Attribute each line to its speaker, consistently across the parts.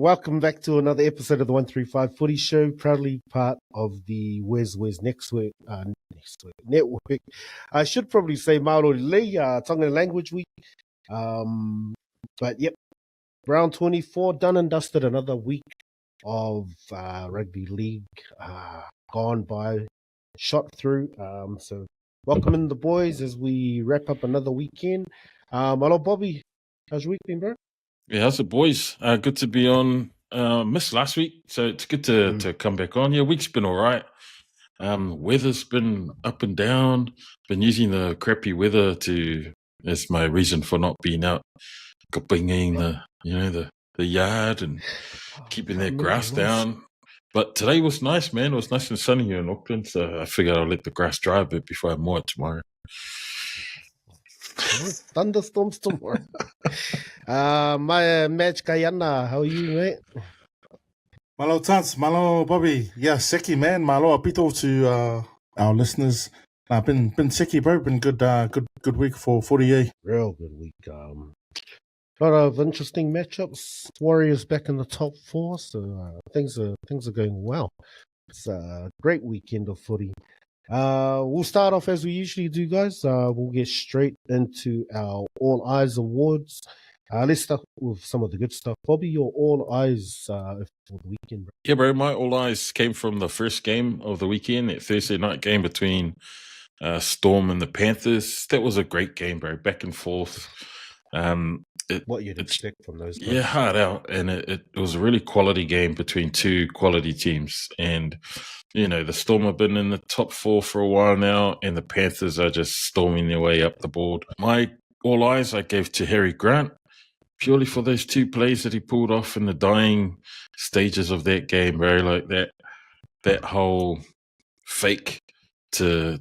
Speaker 1: welcome back to another episode of the 135 Footy Show, proudly part of the WesWes Network. I should probably say Mauro Lee, Tongan Language Week. But yep, round 24, done and dusted. Another week of rugby league gone by, shot through. So welcome in the boys as we wrap up another weekend. Hello, Bobby. How's your week been, bro?
Speaker 2: Yeah, how's it, boys? Good to be on. Missed last week, so it's good to come back on. Yeah, week's been all right. Weather's been up and down. Been using the crappy weather as my reason for not being out, bringing the yard and keeping that grass down. But today was nice, man. It was nice and sunny here in Auckland, so I figured I'll let the grass dry a bit before I mow it tomorrow.
Speaker 1: Thunderstorms tomorrow. My match Kayana, how are you, mate?
Speaker 3: Malo Tans, Malo Bobby. Yeah, Seki, man. Malo Apito to our listeners. Been Seki, bro. Been good week for 48.
Speaker 1: Real good week. A lot of interesting matchups. Warriors back in the top 4, so things are going well. It's a great weekend of footy. We'll start off as we usually do, guys. We'll get straight into our All Eyes awards. Let's start with some of the good stuff. Bobby, your All Eyes for the weekend, bro.
Speaker 2: Yeah, bro. My All Eyes came from the first game of the weekend, that Thursday night game between Storm and the Panthers. That was a great game, bro. Back and forth.
Speaker 1: What you'd expect from those guys.
Speaker 2: Yeah, hard out. And it was a really quality game between two quality teams. And, the Storm have been in the top 4 for a while now, and the Panthers are just storming their way up the board. My All Eyes I gave to Harry Grant, purely for those 2 plays that he pulled off in the dying stages of that game, bro. Like that whole fake we'll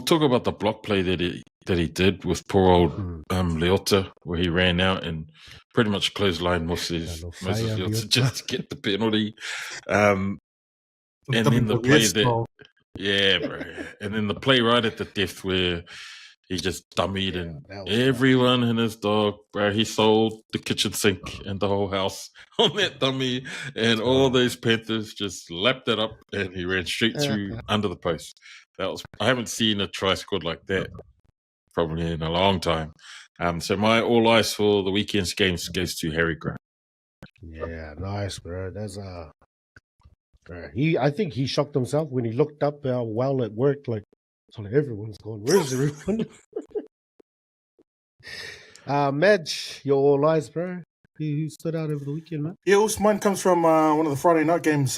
Speaker 2: talk about the block play that he did with poor old Leota, where he ran out and pretty much clotheslined Moses Leota just to get the penalty. And then the play bro. And then the play right at the death where he just dummied and everyone and his dog, bro. He sold the kitchen sink and the whole house on that dummy, and all those Panthers just lapped it up, and he ran straight through under the post. I haven't seen a try scored like that probably in a long time. So my All Eyes for the weekend's games goes to Harry Grant.
Speaker 1: Yeah, nice, bro. That's I think he shocked himself when he looked up how well it worked. Like, everyone's gone. Where's everyone? Madge, your All Eyes, bro. Who stood out over the weekend, man?
Speaker 3: Yeah, also mine comes from one of the Friday night games,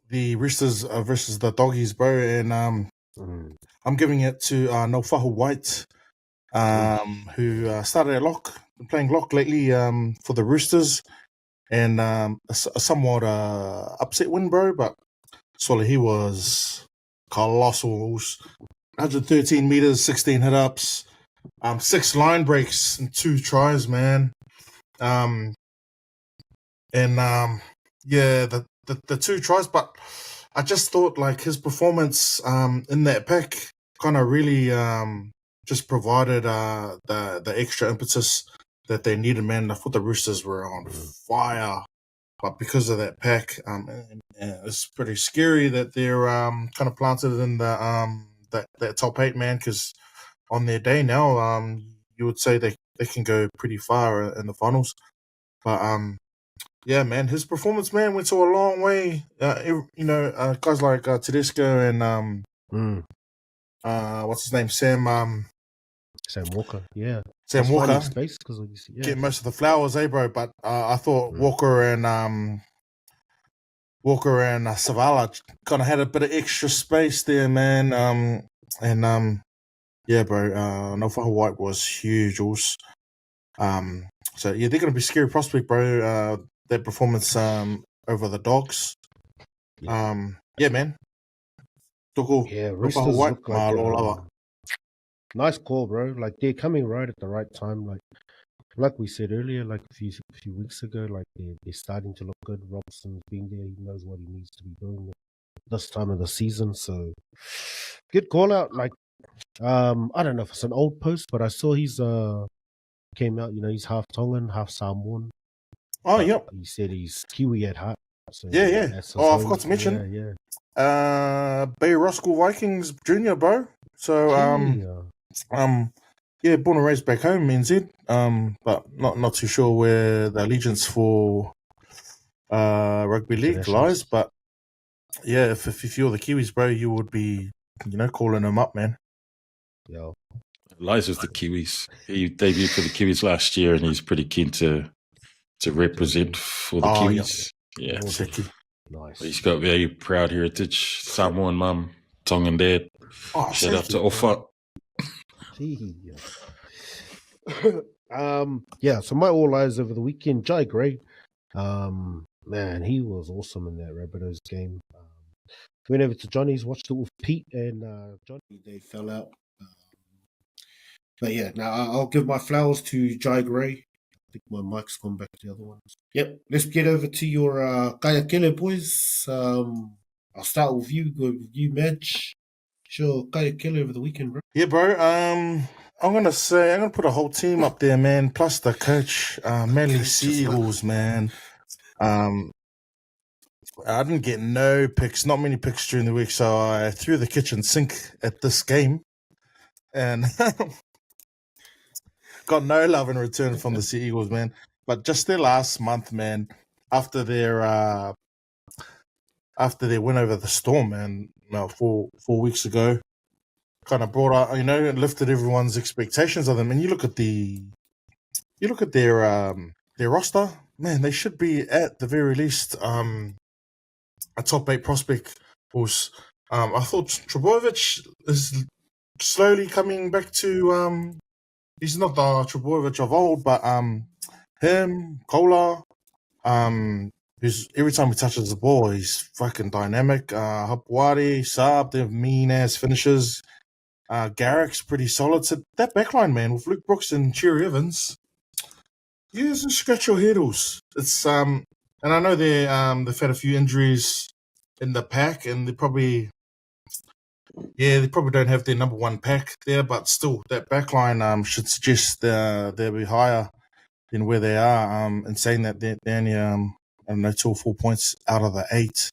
Speaker 3: the Roosters versus the Doggies, bro. And I'm giving it to Nofahu White, who started at lock, been playing lock lately for the Roosters. And a somewhat upset win, bro, but he was colossal. 113 meters, 16 hit-ups, 6 line breaks and 2 tries, man. The 2 tries, but I just thought like his performance in that pack kind of really just provided the extra impetus that they needed, man. I thought the Roosters were on fire, but because of that pack, it's pretty scary that they're kind of planted in the that top 8, man. Because on their day now, you would say they can go pretty far in the finals. But yeah, man, his performance, man, went so a long way. Guys like Tedesco and what's his name, Sam
Speaker 1: Walker, yeah.
Speaker 3: Sam Walker,
Speaker 1: space
Speaker 3: getting most of the flowers, bro. But I thought Walker and Savala kind of had a bit of extra space there, man. Yeah, bro. Nofahu White was huge, also. So yeah, they're gonna be scary prospect, bro. That performance over the Dogs. Yeah, man.
Speaker 1: Yeah, Roosters
Speaker 3: White,
Speaker 1: look like nice call, bro. Like, they're coming right at the right time. Like we said earlier, like a few weeks ago, like they're starting to look good. Robson's been there; he knows what he needs to be doing this time of the season. So, good call out. Like, I don't know if it's an old post, but I saw he's came out. He's half Tongan, half Samoan.
Speaker 3: Oh,
Speaker 1: but
Speaker 3: yep.
Speaker 1: he said he's Kiwi at heart. So
Speaker 3: Yeah.
Speaker 1: that's his
Speaker 3: Oh, I
Speaker 1: home.
Speaker 3: forgot to mention.
Speaker 1: Yeah.
Speaker 3: Bay Roscoe Vikings Junior, bro. So, yeah, born and raised back home in NZ. But not too sure where the allegiance for rugby league lies. But yeah, if you're the Kiwis, bro, you would be, calling them up, man.
Speaker 1: Yeah.
Speaker 2: Lies with the Kiwis. He debuted for the Kiwis last year, and he's pretty keen to represent for the Kiwis. Yeah.
Speaker 1: Nice.
Speaker 2: He's got very proud heritage. Samoan mum, Tongan dad. Shout out to Ofa.
Speaker 1: So my all eyes over the weekend, Jai Gray. Man, he was awesome in that Rabbitohs game. Went over to Johnny's, watched it with Pete and Johnny. They fell out. But yeah, now I'll give my flowers to Jai Gray. I think my mic's gone back to the other ones. Yep, let's get over to your Kaea Kele, boys. I'll start with you, Madge. Sure, Kaea Kele over the weekend, bro.
Speaker 3: Yeah, bro. I'm gonna put a whole team up there, man. Plus the coach, Manly Sea Eagles, man. I didn't get no picks, not many picks during the week, so I threw the kitchen sink at this game, and got no love in return from the Sea Eagles, man. But just their last month, man, after their win over the Storm, man, 4 weeks ago, kind of brought out, lifted everyone's expectations of them. And you look at their roster, man, they should be at the very least a top 8 prospect. Was I thought Trebojevic is slowly coming back to he's not the Trebojevic of old, but him, Kola, who's every time he touches the ball, he's fucking dynamic. Hapwari, Saab, they have mean ass finishes. Garrick's pretty solid. So that backline, man, with Luke Brooks and Cherry Evans, you just scratch your headles. It's and I know they've had a few injuries in the pack, and they probably don't have their number one pack there, but still, that backline should suggest they'll be higher than where they are. And saying that they're only 2 or 4 points out of the 8.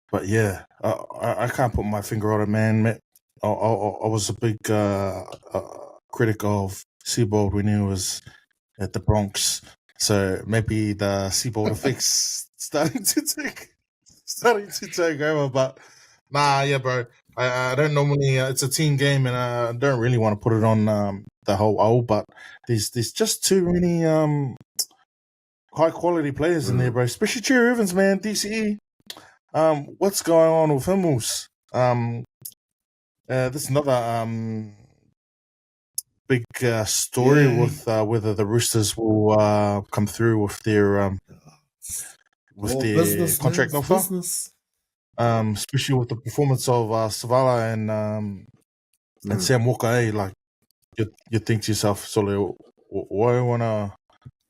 Speaker 3: But yeah, I can't put my finger on it, man. I was a big critic of Seabold when he was at the Bronx, so maybe the Seabold effect's starting to take over. But nah, yeah, bro. I don't normally. It's a team game, and I don't really want to put it on the whole O. But there's just too many high quality players in there, bro. Especially Cherry Evans, man. DCE. What's going on with him? This is another big story with whether the Roosters will come through with their contract offer. Especially with the performance of Savala and Sam Walker. Like you think to yourself, so why want to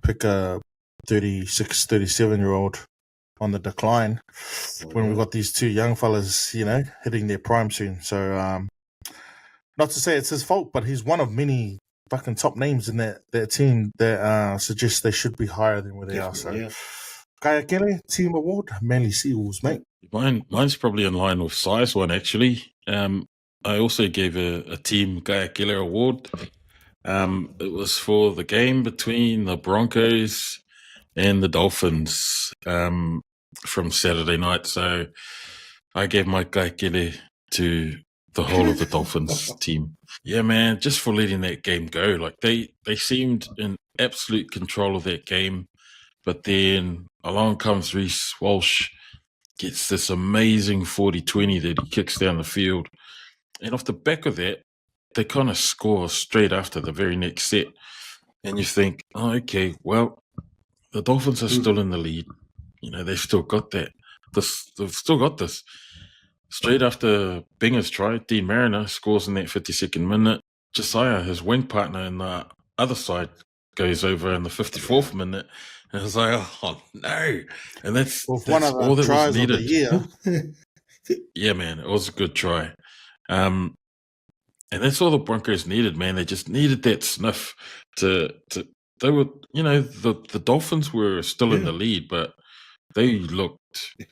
Speaker 3: pick a 36, 37-year-old on the decline when we've got these two young fellas, hitting their prime soon. So, not to say it's his fault, but he's one of many fucking top names in that team that suggests they should be higher than where they are. So, Kaea Kele, team award, Manly Seagulls, mate.
Speaker 2: Mine's probably in line with Sai's one, actually. I also gave a team Kaea Kele award. It was for the game between the Broncos and the Dolphins from Saturday night. So I gave my Kaea Kele to the whole of the Dolphins team. Yeah, man, just for letting that game go. Like they seemed in absolute control of that game. But then along comes Reece Walsh, gets this amazing 40-20 that he kicks down the field. And off the back of that, they kind of score straight after the very next set. And you think, oh, okay, well, the Dolphins are still in the lead. They've still got that. They've still got this. Straight after Binger's try, Dean Mariner scores in that 52nd minute. Josiah, his wing partner in the other side, goes over in the 54th minute. And I was like, oh, no. And that's
Speaker 3: one of
Speaker 2: all
Speaker 3: the
Speaker 2: that
Speaker 3: tries
Speaker 2: was needed.
Speaker 3: of the year.
Speaker 2: Yeah, man, it was a good try. And that's all the Broncos needed, man. They just needed that sniff to they were, the Dolphins were still in the lead, but they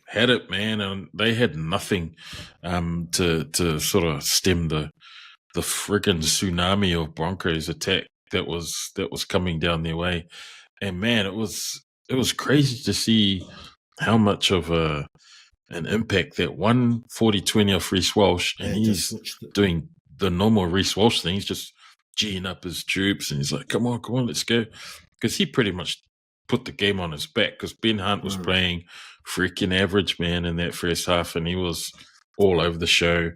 Speaker 2: had it, man, and they had nothing to sort of stem the friggin' tsunami of Broncos attack that was coming down their way. And man, it was crazy to see how much of an impact that 140-20 off Reece Walsh, and he's doing the normal Reece Walsh thing. He's just geeing up his troops, and he's like, come on, let's go. Because he pretty much put the game on his back, because Ben Hunt was playing freaking average, man, in that first half, and he was all over the show.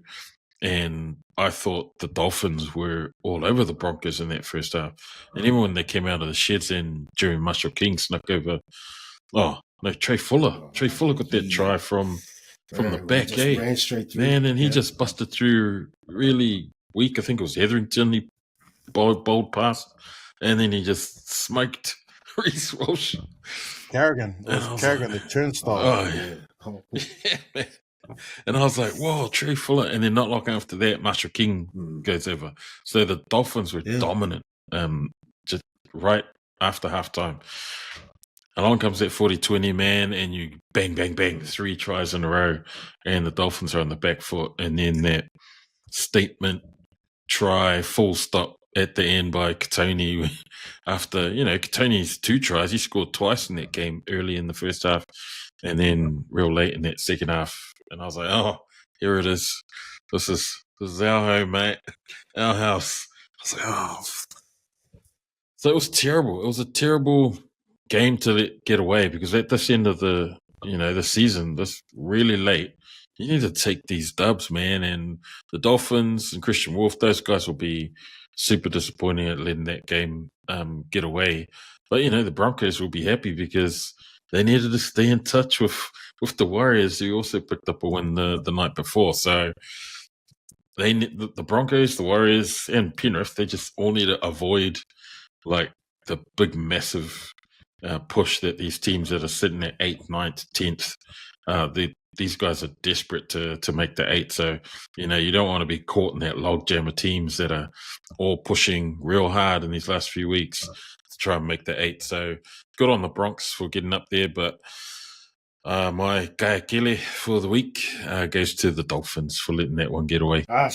Speaker 2: And I thought the Dolphins were all over the Broncos in that first half. And even when they came out of the sheds and Jerry Marshall King snuck over, Trey Fuller. Trey Fuller got that try from the back,
Speaker 1: ran straight through.
Speaker 2: Man, and he just busted through really weak. I think it was Hetherington. He bowled past, and then he just smoked Reece Walsh.
Speaker 3: Carrigan. It was Carrigan, the turnstile.
Speaker 2: Oh, yeah. And I was like, whoa, Trey Fuller. And then not long after that, Marshall King goes over. So the Dolphins were dominant just right after halftime. Along comes that 40-20, man, and you bang, bang, bang, 3 tries in a row, and the Dolphins are on the back foot. And then that statement try, full stop at the end by Katoni. After, Katoni's 2 tries, he scored twice in that game early in the first half, and then real late in that second half. And I was like, oh, here it is. This is our home, mate. Our house. I was like, oh. So it was terrible. It was a terrible game to get away, because at this end of the season, this really late, you need to take these dubs, man. And the Dolphins and Christian Wolf, those guys will be super disappointing at letting that game get away. But the Broncos will be happy, because they needed to stay in touch with the Warriors, who also picked up a win the night before. So the Broncos, the Warriors, and Penrith, they just all need to avoid like the big, massive push that these teams that are sitting at 8th, 9th, 10th, these guys are desperate to make the 8. So, you don't want to be caught in that logjam of teams that are all pushing real hard in these last few weeks to try and make the 8. So good on the Bronx for getting up there. But my guy Kele for the week goes to the Dolphins for letting that one get away.
Speaker 1: Fair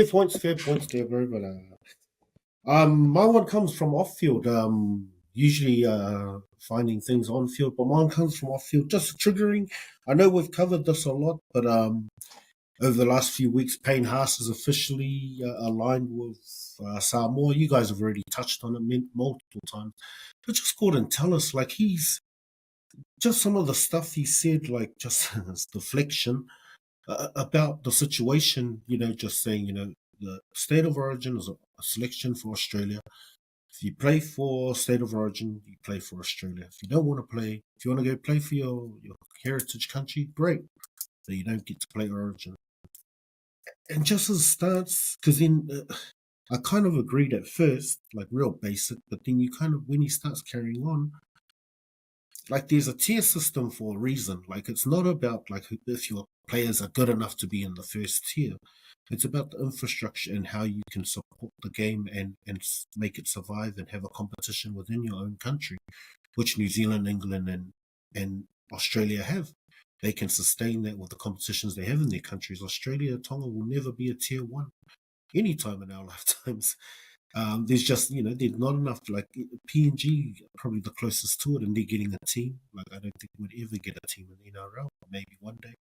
Speaker 1: points there, bro. But my one comes from off field. Usually finding things on field, but mine comes from off field. Just triggering. I know we've covered this a lot, but over the last few weeks, Payne Haas is officially aligned with Samoa. You guys have already touched on it multiple times, but just go and tell us, like, he's just some of the stuff he said, like just his deflection about the situation. Just saying, the state of origin is a selection for Australia. If you play for state of origin, you play for Australia. If you don't want to play, if you want to go play for your heritage country, great. So you don't get to play origin. And just as stance, because then I kind of agreed at first, like real basic, but then you kind of, when he starts carrying on, like there's a tier system for a reason. Like it's not about like if your players are good enough to be in the first tier. It's about the infrastructure and how you can support the game and make it survive and have a competition within your own country, which New Zealand, England, and Australia have. They can sustain that with the competitions they have in their countries. Australia, Tonga will never be a tier 1 anytime in our lifetimes. There's just, there's not enough, like PNG, probably the closest to it, and they're getting a team. Like, I don't think we'd ever get a team in the NRL, maybe one day.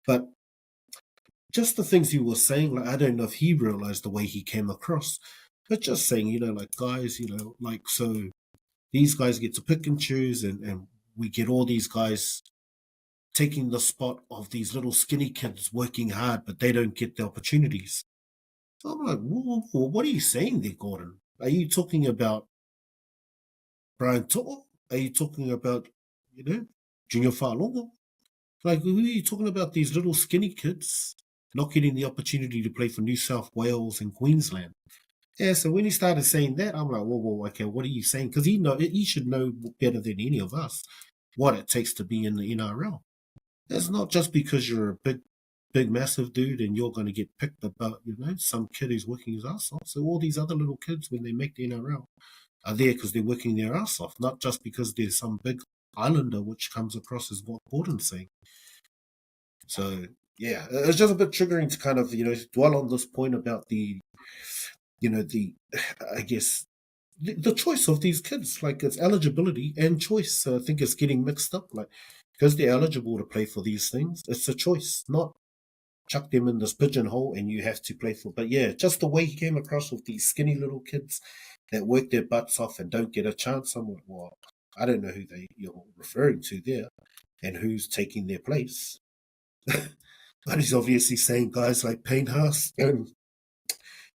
Speaker 1: But just the things he was saying, like, I don't know if he realized the way he came across, but just saying, like, guys, like, so these guys get to pick and choose, and we get all these guys taking the spot of these little skinny kids working hard, but they don't get the opportunities. So I'm like, what are you saying there, Gordon? Are you talking about Brian Toa? Are you talking about, Junior Fa'alonga? Like, who are you talking about, these little skinny kids not getting the opportunity to play for New South Wales and Queensland? Yeah, so when he started saying that, I'm like, whoa, okay, what are you saying? Because he should know better than any of us what it takes to be in the NRL. It's not just because you're a big big, massive dude, and you're going to get picked about, some kid who's working his ass off. So all these other little kids, when they make the NRL, are there because they're working their ass off, not just because there's some big islander which comes across as what Gordon's saying. So, yeah, it's just a bit triggering to kind of, dwell on this point about the I guess, the choice of these kids. Like, it's eligibility and choice. So I think it's getting mixed up. Like, because they're eligible to play for these things, it's a choice, not chuck them in this pigeonhole and you have to play for. But yeah, just the way he came across with these skinny little kids that work their butts off and don't get a chance. I'm like, well, I don't know who you're referring to there and who's taking their place. But he's obviously saying guys like Payne Haas and,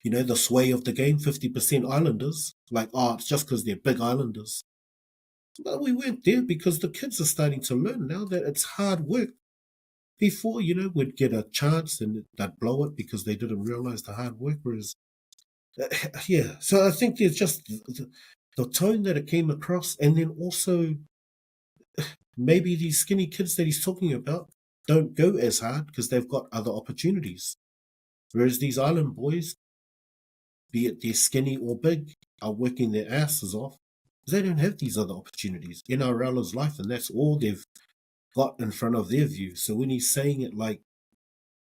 Speaker 1: the sway of the game, 50% Islanders. Like, it's just because they're big Islanders. But we went there because the kids are starting to learn now that it's hard work. Before, we'd get a chance and they'd blow it because they didn't realize the hard work. Whereas, yeah. So I think there's just the tone that it came across, and then also maybe these skinny kids that he's talking about don't go as hard because they've got other opportunities. Whereas these island boys, be it they're skinny or big, are working their asses off because they don't have these other opportunities. NRL is life, and that's all they've got in front of their view. So when he's saying it like,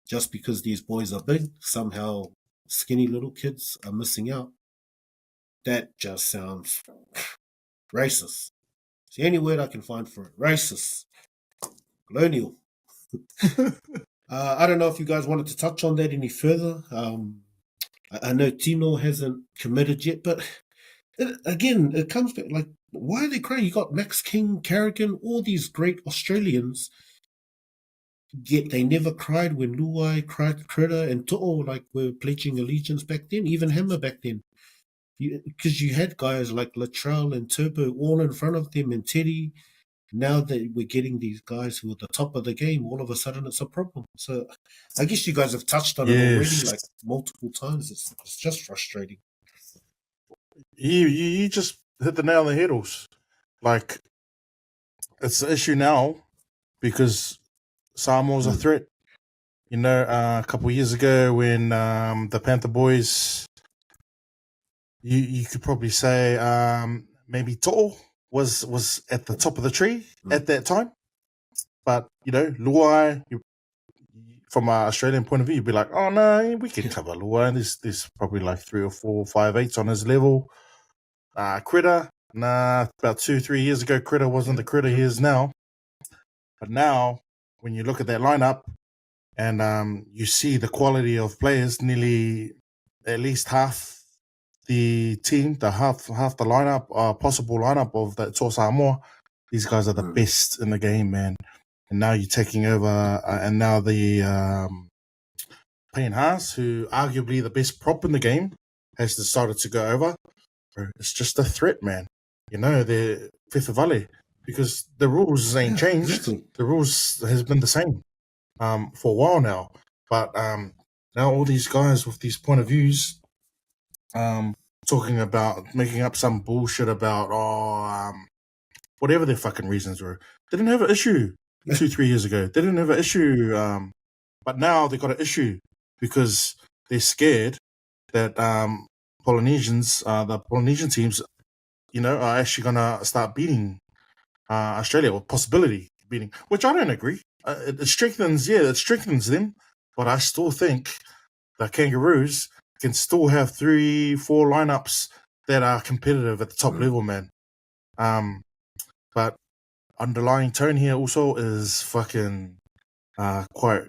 Speaker 1: just because these boys are big, somehow skinny little kids are missing out, that just sounds racist. It's the only word I can find for it. Racist. Colonial. I don't know if you guys wanted to touch on that any further. I know Tino hasn't committed yet, but it comes back like, why are they crying? You got Max King, Carrigan, all these great Australians, yet they never cried when Luai, Critter, and To'o were pledging allegiance back then, even Hammer back then. Because you had guys like Latrell and Turbo all in front of them, and Teddy. Now that we're getting these guys who are at the top of the game, all of a sudden it's a problem. So I guess you guys have touched on it already, multiple times. It's just frustrating.
Speaker 3: You just hit the nail on the head, also. Like, it's the issue now because Samoa's a threat. A couple of years ago when the Panther boys, you could probably say maybe To'o was at the top of the tree at that time. But, Luai, from an Australian point of view, you'd be like, oh, no, we can cover Luai. There's probably like 3 or 4, 5 8s on his level. Critter, about 2-3 years ago, Critter wasn't the Critter he is now. But now, when you look at that lineup and you see the quality of players, nearly at least half the team, half the lineup, possible lineup of that Toa Samoa, these guys are the best in the game, man. And now you're taking over, and now the Payne Haas, who arguably the best prop in the game, has decided to go over. It's just a threat, man. They're Fifavale, because the rules ain't changed. Exactly. The rules has been the same for a while now. But now all these guys with these point of views, talking about making up some bullshit about whatever their fucking reasons were. They didn't have an issue 2-3 years ago. They didn't have an issue, but now they got an issue because they're scared that Polynesians, the Polynesian teams, are actually gonna start beating Australia, or possibility beating, which I don't agree. It strengthens them, but I still think the Kangaroos can still have 3-4 lineups that are competitive at the top level, man. But underlying tone here also is fucking quite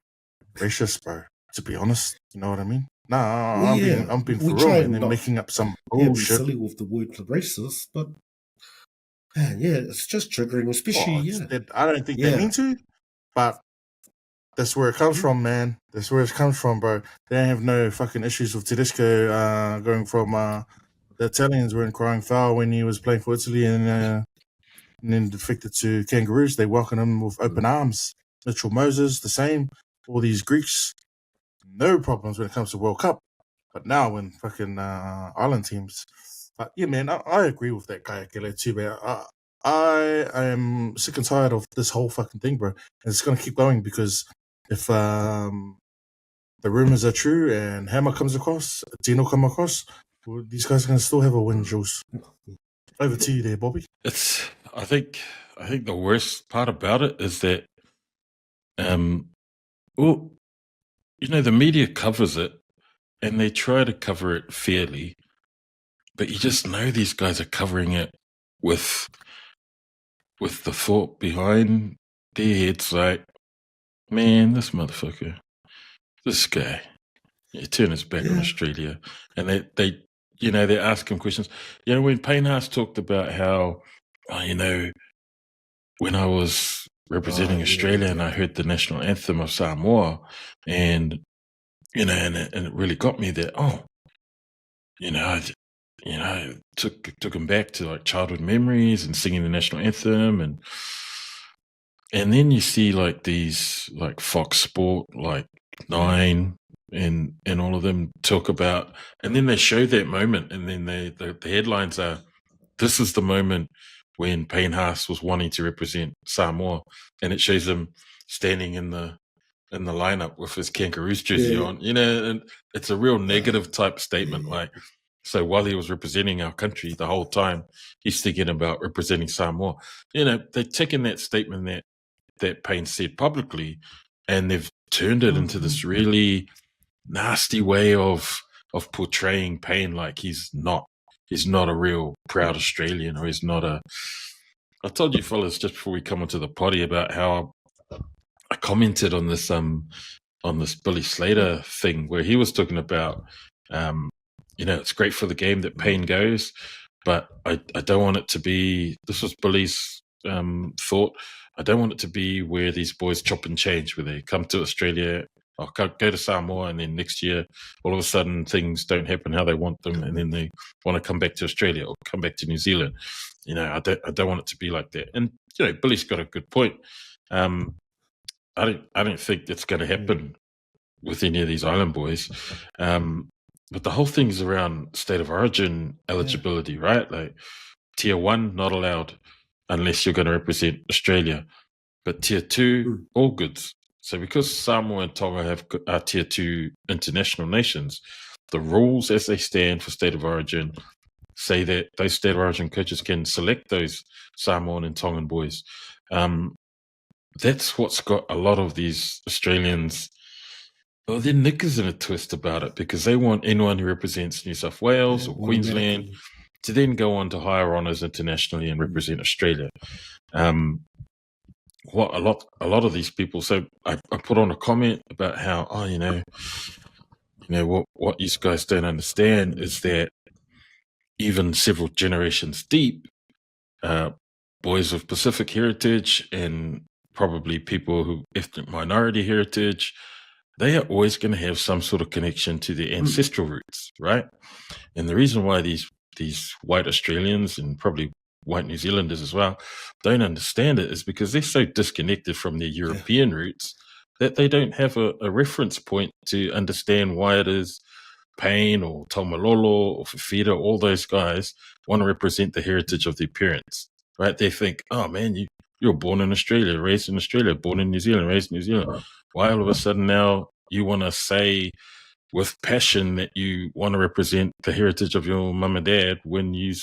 Speaker 3: racist, bro. To be honest, you know what I mean? I'm being for real, and then making up some bullshit.
Speaker 1: Be silly with the word racist, but man, it's just triggering, especially
Speaker 3: I don't think they mean to, but that's where it comes from, man. That's where it comes from, bro. They don't have no fucking issues with Tedesco going from the Italians weren't crying foul when he was playing for Italy and then defected to Kangaroos. They welcomed him with open arms. Mitchell Moses, the same. All these Greeks, no problems when it comes to World Cup. But now when fucking island teams, yeah, man, I agree with that guy Kele too, man. I am sick and tired of this whole fucking thing, bro. And it's gonna keep going because if the rumors are true and Hammer comes across, Tino come across, these guys can still have a win, Jules. Over to you there, Bobby.
Speaker 2: I think the worst part about it is that, well, the media covers it and they try to cover it fairly, but you just know these guys are covering it with the thought behind their heads, like, man, this motherfucker, this guy, he turned his back on Australia, and they ask him questions. When Payne Haas talked about how, when I was representing Australia and I heard the national anthem of Samoa, and and it really got me that, took him back to like childhood memories and singing the national anthem, and then you see like these like Fox Sport, like 9 and all of them talk about, and then they show that moment, and then the headlines are, this is the moment when Payne Haas was wanting to represent Samoa, and it shows him standing in the lineup with his Kangaroos jersey on, and it's a real negative type statement. Like, so while he was representing our country the whole time, he's thinking about representing Samoa. They're taking that statement that Payne said publicly, and they've turned it into this really nasty way of portraying Payne like he's not a real proud Australian, or he's not a. I told you fellas just before we come onto the potty about how I commented on this Billy Slater thing where he was talking about it's great for the game that Payne goes, but I don't want it to be. This was Billy's thought. I don't want it to be where these boys chop and change, where they come to Australia or go to Samoa, and then next year all of a sudden things don't happen how they want them, and then they want to come back to Australia or come back to New Zealand. I don't want it to be like that. And Billy's got a good point. I don't think that's going to happen with any of these island boys. But the whole thing is around state of origin eligibility, right? Like tier 1 not allowed unless you're going to represent Australia, but tier 2 all goods. So because Samoa and Tonga are tier 2 international nations, the rules as they stand for state of origin say that those state of origin coaches can select those Samoan and Tongan boys. That's what's got a lot of these Australians. Well, they're knickers in a twist about it, because they want anyone who represents New South Wales or Queensland to then go on to higher honours internationally and represent Australia. What a lot of these people. So I put on a comment about how what you guys don't understand is that even several generations deep, boys of Pacific heritage and probably people who ethnic minority heritage, they are always going to have some sort of connection to their ancestral roots, right? And the reason why these white Australians and probably white New Zealanders as well don't understand it is because they're so disconnected from their European roots that they don't have a reference point to understand why it is Payne or Taumalolo or Fafita, all those guys want to represent the heritage of their parents, right? They think, oh man, you're born in Australia, raised in Australia, born in New Zealand, raised in New Zealand. Why all of a sudden now you want to say with passion that you want to represent the heritage of your mum and dad when you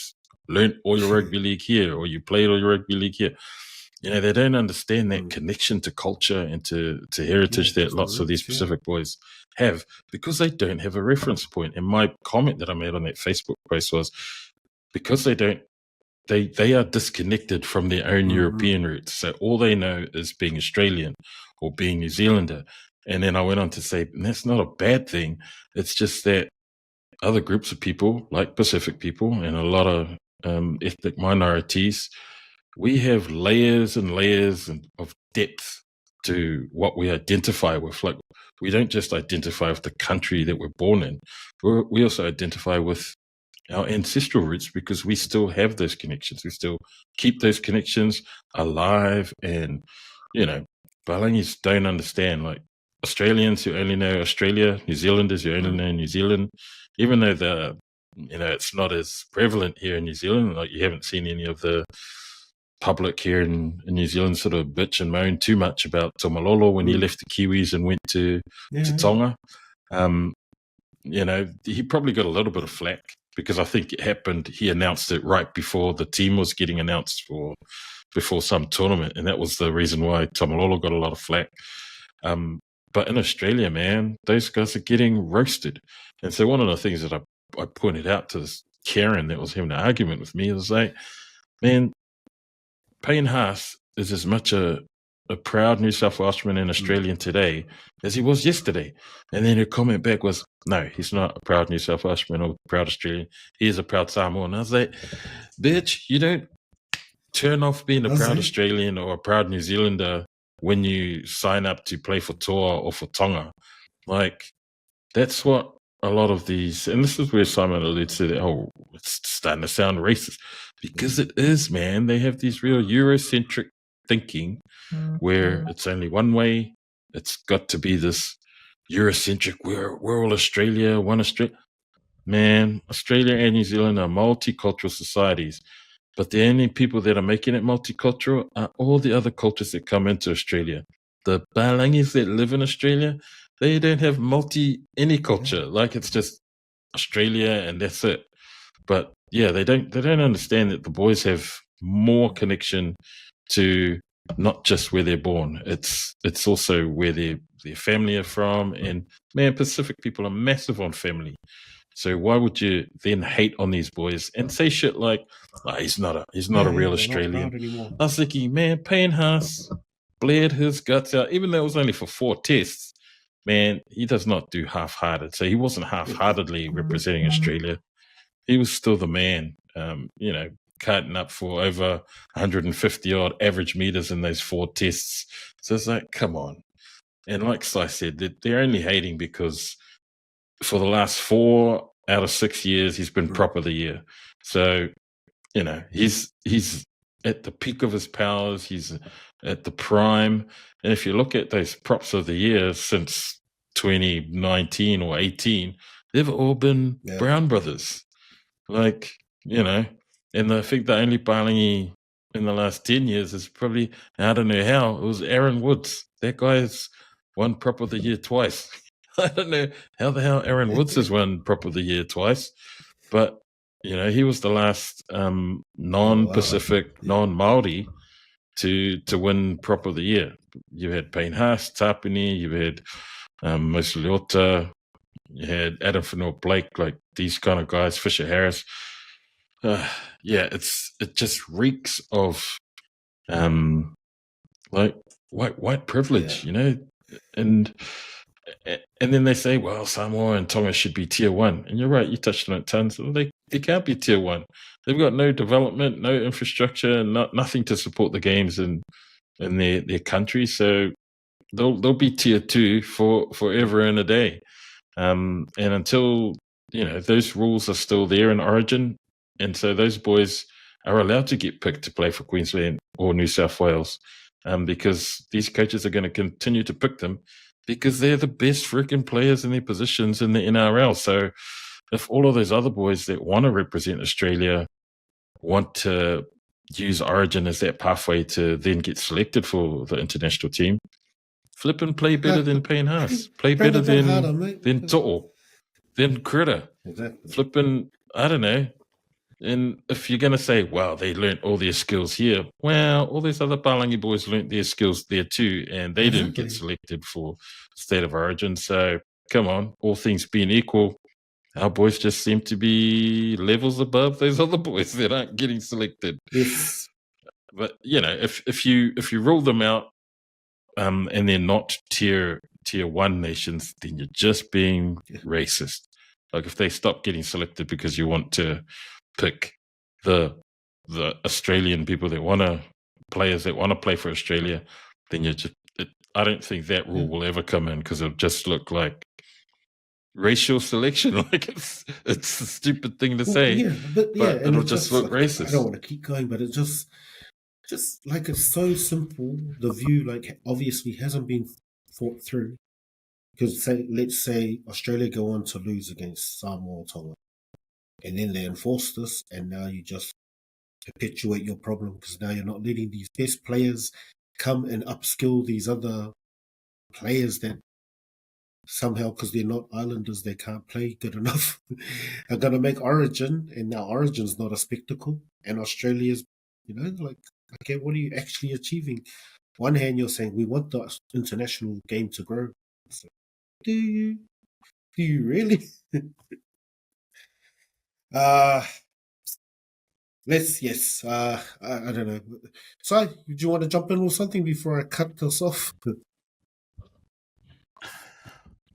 Speaker 2: learned all your rugby league here or you played all your rugby league here? They don't understand that connection to culture and to heritage that lots of these Pacific boys have, because they don't have a reference point. And my comment that I made on that Facebook post was, because they are disconnected from their own European roots. So all they know is being Australian or being New Zealander. And then I went on to say, that's not a bad thing. It's just that other groups of people, like Pacific people and a lot of ethnic minorities, we have layers and layers of depth to what we identify with. Like, we don't just identify with the country that we're born in. We also identify with our ancestral roots, because we still have those connections. We still keep those connections alive. And, Balangis don't understand, like Australians who only know Australia, New Zealanders who only know New Zealand, even though it's not as prevalent here in New Zealand. Like, you haven't seen any of the public here in New Zealand sort of bitch and moan too much about Taumalolo when he left the Kiwis and went to Tonga. You know, he probably got a little bit of flack because I think it happened. He announced it right before the team was getting announced before some tournament, and that was the reason why Tamalolo got a lot of flack. But in Australia, man, those guys are getting roasted. And so one of the things that I pointed out to this Karen that was having an argument with me was like, man, Payne Haas is as much a proud New South Welshman and Australian today as he was yesterday. And then her comment back was, no, he's not a proud New South Welshman or a proud Australian. He is a proud Samoan. And I was like, bitch, you don't turn off being a proud Australian or a proud New Zealander when you sign up to play for Toa or for Tonga. Like, that's what a lot of these, and this is where Simon alludes to that, oh, it's starting to sound racist. Because it is, man. They have these real Eurocentric thinking where it's only one way. It's got to be this Eurocentric, we're all Australia, one Australia. Man, Australia and New Zealand are multicultural societies. But the only people that are making it multicultural are all the other cultures that come into Australia. The Balangis that live in Australia, they don't have any culture. Like, it's just Australia and that's it. But yeah, they don't understand that the boys have more connection to not just where they're born. It's also where their family are from. And man, Pacific people are massive on family. So why would you then hate on these boys and say shit like, oh, he's not a real Australian? I was thinking, man, Payne Haas bled his guts out, even though it was only for 4 tests. Man, he does not do half-hearted. So he wasn't half-heartedly representing Australia. He was still the man, you know, cutting up for over 150 odd average meters in those 4 tests. So it's like, come on. And like Si said, they're only hating because for the last 4 out of 6 years, he's been prop of the year. So, you know, he's at the peak of his powers. He's at the prime. And if you look at those props of the year since 2019 or 18, they've all been Brown brothers. Like, you know, and I think the only Palangi in the last 10 years is probably, I don't know how, it was Aaron Woods. That guy's won prop of the year twice. I don't know how the hell Aaron Woods has won prop of the year twice, but you know, he was the last non-Pacific, non-Māori to win prop of the year. You had Payne Haas, Tapini, you had Mosiliota, you had Adam Whenua Blake, like these kind of guys, Fisher Harris. Yeah, it just reeks of like white privilege, you know, and then they say, well, Samoa and Tonga should be tier 1. And you're right, you touched on it tons. They can't be tier 1. They've got no development, no infrastructure, nothing to support the games in their country. So they'll be tier 2 for forever and a day. And until, you know, those rules are still there in Origin, and so those boys are allowed to get picked to play for Queensland or New South Wales, because these coaches are going to continue to pick them because they're the best freaking players in their positions in the NRL. So if all of those other boys that want to represent Australia want to use Origin as that pathway to then get selected for the international team, flip and play better than Payne Haas. Play better than To'o, than Critter.
Speaker 1: Exactly.
Speaker 2: Flipping, I don't know. And if you're going to say, well, they learnt all their skills here, well, all these other Palangi boys learnt their skills there too, and they didn't get selected for State of Origin. So, come on, all things being equal, our boys just seem to be levels above those other boys that aren't getting selected.
Speaker 1: Yes.
Speaker 2: But, you know, if you rule them out, and they're not tier 1 nations, then you're just being racist. Like, if they stop getting selected because you want to pick the Australian people players that want to play for Australia, then you're just, I don't think that rule will ever come in, because it'll just look like racial selection. Like, it's a stupid thing to say, but it'll just look racist.
Speaker 1: I don't want to keep going, but it's just like, it's so simple. The view, like, obviously hasn't been thought through, because let's say Australia go on to lose against Samoa or Tonga, and then they enforce this, and now you just perpetuate your problem, because now you're not letting these best players come and upskill these other players that somehow, because they're not Islanders, they can't play good enough, are going to make Origin, and now Origin's not a spectacle, and Australia's, like, okay, what are you actually achieving? One hand, you're saying we want the international game to grow. So, do you? Do you really? Yes. I don't know. So, do you want to jump in with something before I cut this off?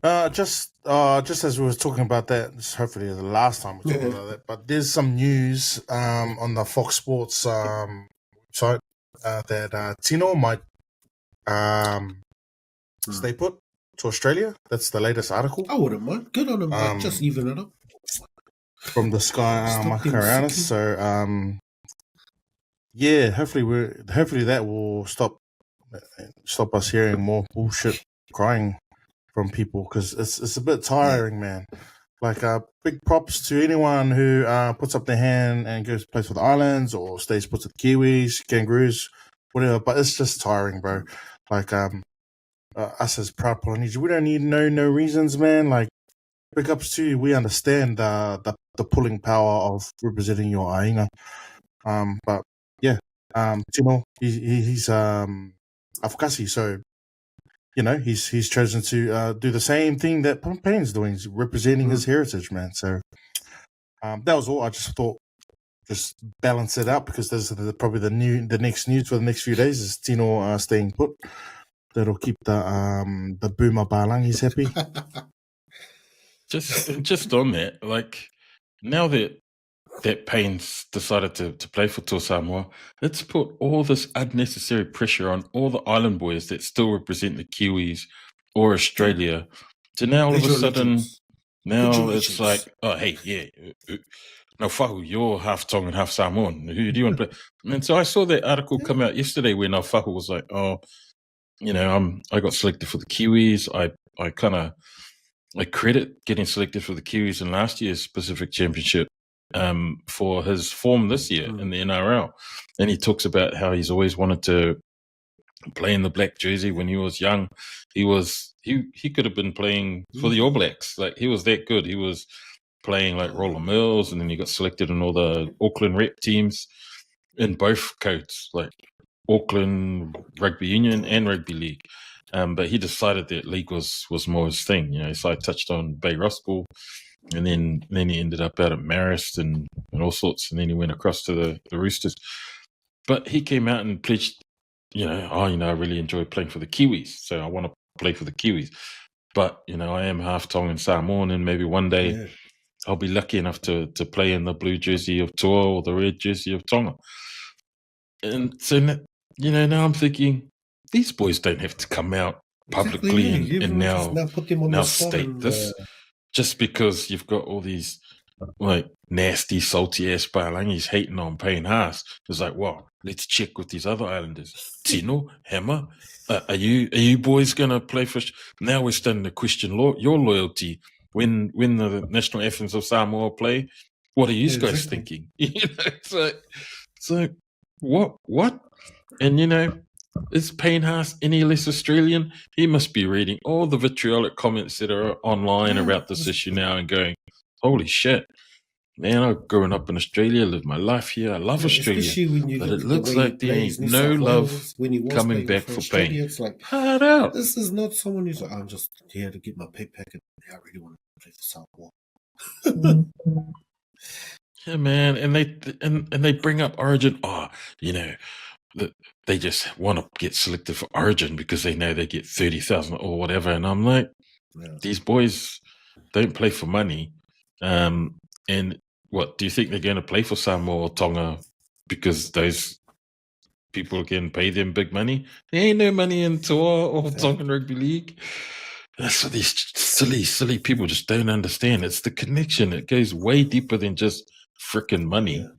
Speaker 3: Just as we were talking about that, this is hopefully the last time we're talking about that. But there's some news on the Fox Sports website that Tino might stay put to Australia. That's the latest article.
Speaker 1: I wouldn't mind. Good on him. Just even it up.
Speaker 3: From the Sky Makarana. So yeah, hopefully that will stop us hearing more bullshit crying from people, because it's a bit tiring, man. Like big props to anyone who puts up their hand and goes to play for the Islands or stays put to the Kiwis, Kangaroos, whatever. But it's just tiring, bro. Like us as proud Polynesians, we don't need no reasons, man. Like, big ups to you. We understand the pulling power of representing your ainga. But yeah, Tino, he's Afkasi, so he's chosen to do the same thing that Payne's doing, he's representing his heritage, man. So that was all. I just thought, just balance it out, because there's probably the next news for the next few days is Tino staying put. That'll keep the boomer Balangis happy.
Speaker 2: Just on that, like, now that Payne's decided to play for Toa Samoa, it's put all this unnecessary pressure on all the island boys that still represent the Kiwis or Australia. To now all of a sudden, now it's like, oh, hey, yeah, no fahu, you're half Tongan, half Samoan. Who do you want to play? And so I saw that article come out yesterday where Fahu was like, oh, I got selected for the Kiwis. I credit getting selected for the Kiwis in last year's Pacific Championship for his form this year in the NRL. And he talks about how he's always wanted to play in the black jersey when he was young. He could have been playing for the All Blacks. Like, he was that good. He was playing like Roller Mills, and then he got selected in all the Auckland rep teams in both codes, like Auckland Rugby Union and Rugby League. But he decided that league was more his thing. So I touched on Bay Roskill, and then he ended up out at Marist and all sorts, and then he went across to the Roosters. But he came out and pledged, I really enjoy playing for the Kiwis, so I want to play for the Kiwis. But, I am half Tongan Samoan, and maybe one day I'll be lucky enough to play in the blue jersey of Toa or the red jersey of Tonga. And so, now I'm thinking, these boys don't have to come out publicly and now state this, just because you've got all these like nasty, salty ass Pailangis hating on Payne Haas. It's like, well, let's check with these other islanders. Tino, Hammer, are you boys gonna play for? Now we're starting to question your loyalty when the national anthems of Samoa play. What are you guys thinking? So what? And is Payne Haas any less Australian? He must be reading all the vitriolic comments that are online about this issue now and going, holy shit, man, I've grown up in Australia, lived my life here, I love Australia, but it looks like there ain't no love coming back for Payne.
Speaker 1: It's like,
Speaker 2: hard out.
Speaker 1: This is not someone who's like, I'm just here to get my pay packet. I really want to play for Samoa.
Speaker 2: Yeah, man, and they bring up Origin. They just want to get selected for Origin because they know they get 30,000 or whatever. And I'm like, these boys don't play for money. And what do you think they're going to play for Samoa or Tonga because those people can pay them big money? There ain't no money in Toa or Tongan Rugby League. That's what these silly people just don't understand. It's the connection. It goes way deeper than just freaking money.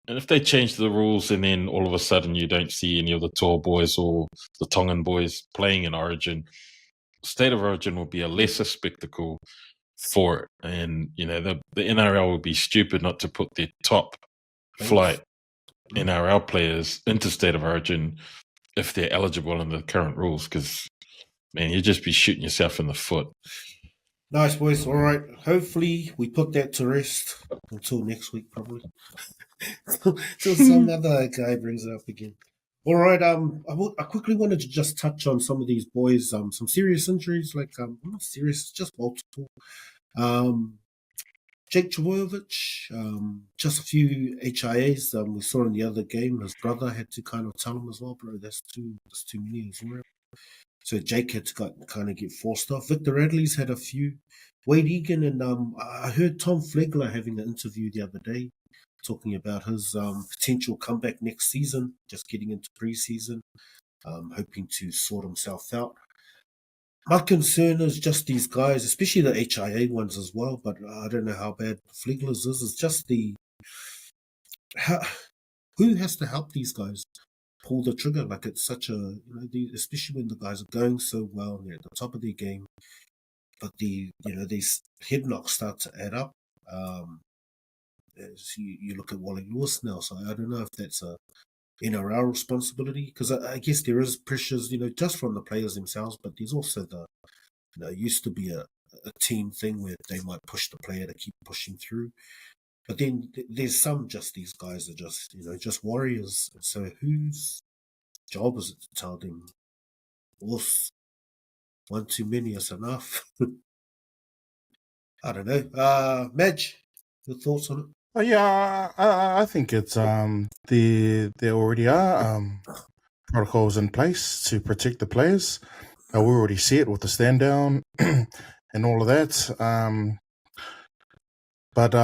Speaker 2: And if they change the rules and then all of a sudden you don't see any of the Toa boys or the Tongan boys playing in Origin, State of Origin will be a lesser spectacle for it. And, the NRL would be stupid not to put their top flight NRL players into State of Origin if they're eligible in the current rules, because man, you'd just be shooting yourself in the foot.
Speaker 1: Nice, boys. All right. Hopefully, we put that to rest until next week, probably. Till some other guy brings it up again. All right. I quickly wanted to just touch on some of these boys. Some serious injuries, like not serious, just multiple. Jake Trbojevic, just a few HIAs. We saw in the other game, his brother had to kind of tell him as well, bro. That's too many as well. So Jake had to kind of get forced off. Victor Radley's had a few. Wade Egan and I heard Tom Flegler having an interview the other day talking about his potential comeback next season, just getting into preseason, hoping to sort himself out. My concern is just these guys, especially the HIA ones as well, but I don't know how bad Flegler's is. It's just who has to help these guys pull the trigger? Like, it's such a, especially when the guys are going so well and they're at the top of their game, but these head knocks start to add up. As you look at Wally Lewis now, so I don't know if that's a NRL responsibility, because I guess there is pressures, just from the players themselves, but there's also used to be a team thing where they might push the player to keep pushing through. But then there's these guys are just warriors. So whose job is it to tell them, "Oof, one too many is enough"? I don't know. Madge, your thoughts on it?
Speaker 3: Yeah, I think it's there already are protocols in place to protect the players. We already see it with the stand down and all of that. But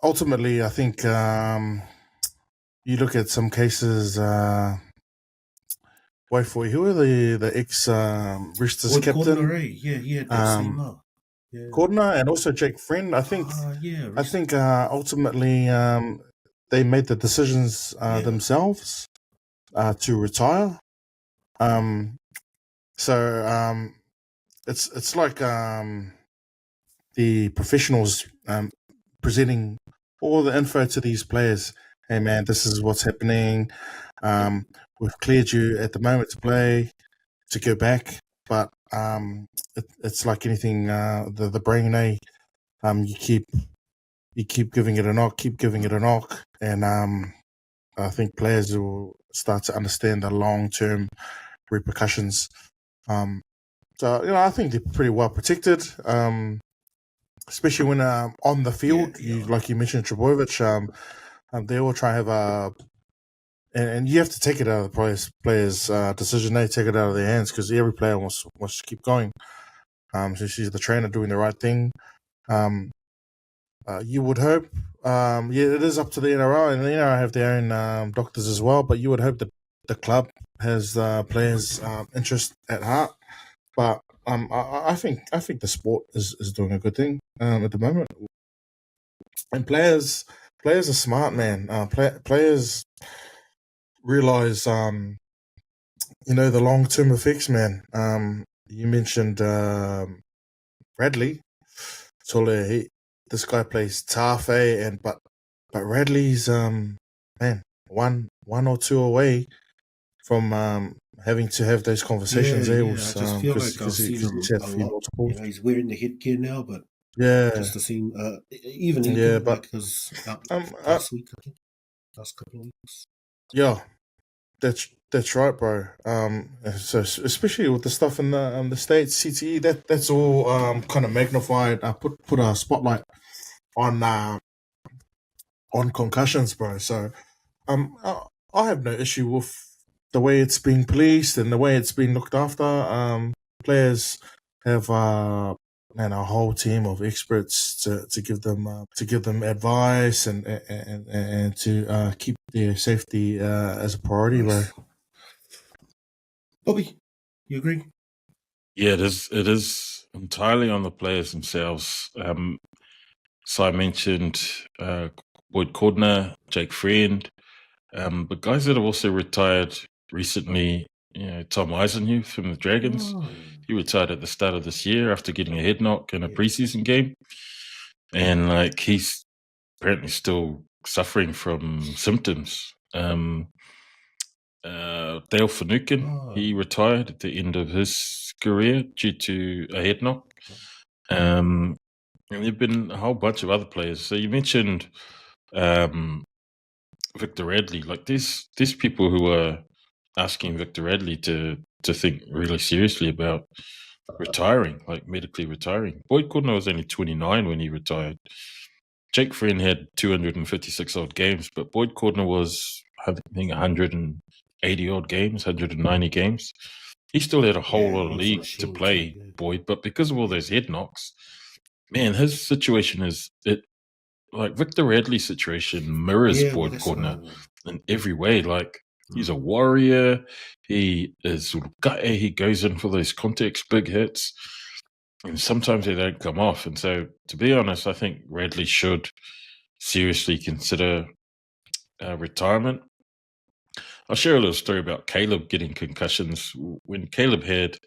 Speaker 3: ultimately, I think you look at some cases. Wait for who are the ex Roosters captain? Cordner and also Jake Friend. I think ultimately they made the decisions themselves to retire. So it's like the professionals presenting all the info to these players. Hey man, this is what's happening. We've cleared you at the moment to play, to go back, but it's like anything. The brain, you keep giving it a knock, and I think players will start to understand the long-term repercussions. So I think they're pretty well protected, especially when on the field. Like you mentioned, Trbojevic, they all try to have and you have to take it out of the players' decision. They take it out of their hands because every player wants to keep going. So she's the trainer doing the right thing. You would hope, it is up to the NRL, and the NRL have their own doctors as well. But you would hope that the club has players' interest at heart. But I think the sport is doing a good thing at the moment, and players are smart, man. Players realize the long-term effects, man. You mentioned Radley. This guy plays tough, but Radley's man, one or two away from having to have those conversations.
Speaker 1: I just feel like I've seen him a lot. He's wearing the headgear now, but just to see even like his last week, I think, last couple of weeks.
Speaker 3: Yeah, that's right, bro. So especially with the stuff in the States, CTE, that's all kind of magnified. I put a spotlight on concussions, bro. So I have no issue with the way it's being policed and the way it's being looked after. Players have a whole team of experts to give them advice and to keep their safety as a priority, bro.
Speaker 1: Bobby, you agree?
Speaker 2: Yeah, it is entirely on the players themselves. So I mentioned Boyd Cordner, Jake Friend, but guys that have also retired recently. Tom Eisenhuth from the Dragons. He retired at the start of this year after getting a head knock in a preseason game, and he's apparently still suffering from symptoms. Dale Finucane, he retired at the end of his career due to a head knock. And there've been a whole bunch of other players. So you mentioned Victor Radley. Like there's people who are asking Victor Radley to think really seriously about retiring, like medically retiring. Boyd Cordner was only 29 when he retired. Jake Friend had 256 odd games, but Boyd Cordner was, I think, 180 odd games, 190 games. He still had a whole lot of league to play, Boyd, but because of all those head knocks, man, his situation is like Victor Radley's situation mirrors Boyd Cordner in every way. Like he's a warrior, he is he goes in for those context big hits, and sometimes they don't come off. And so, to be honest, I think Radley should seriously consider retirement. I'll share a little story about Caleb getting concussions. When Caleb had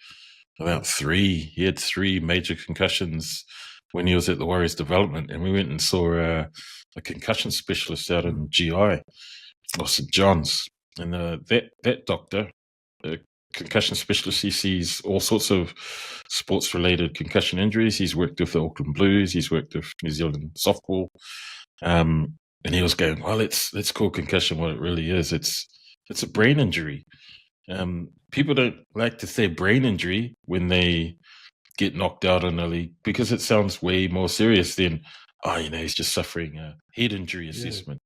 Speaker 2: he had 3 major concussions when he was at the Warriors development, and we went and saw a concussion specialist out in GI or St. John's, and that doctor, a concussion specialist, he sees all sorts of sports-related concussion injuries. He's worked with the Auckland Blues, he's worked with New Zealand softball, and he was going, well, let's call concussion what it really is. It's a brain injury. People don't like to say brain injury when they get knocked out in a league because it sounds way more serious than, he's just suffering a head injury assessment.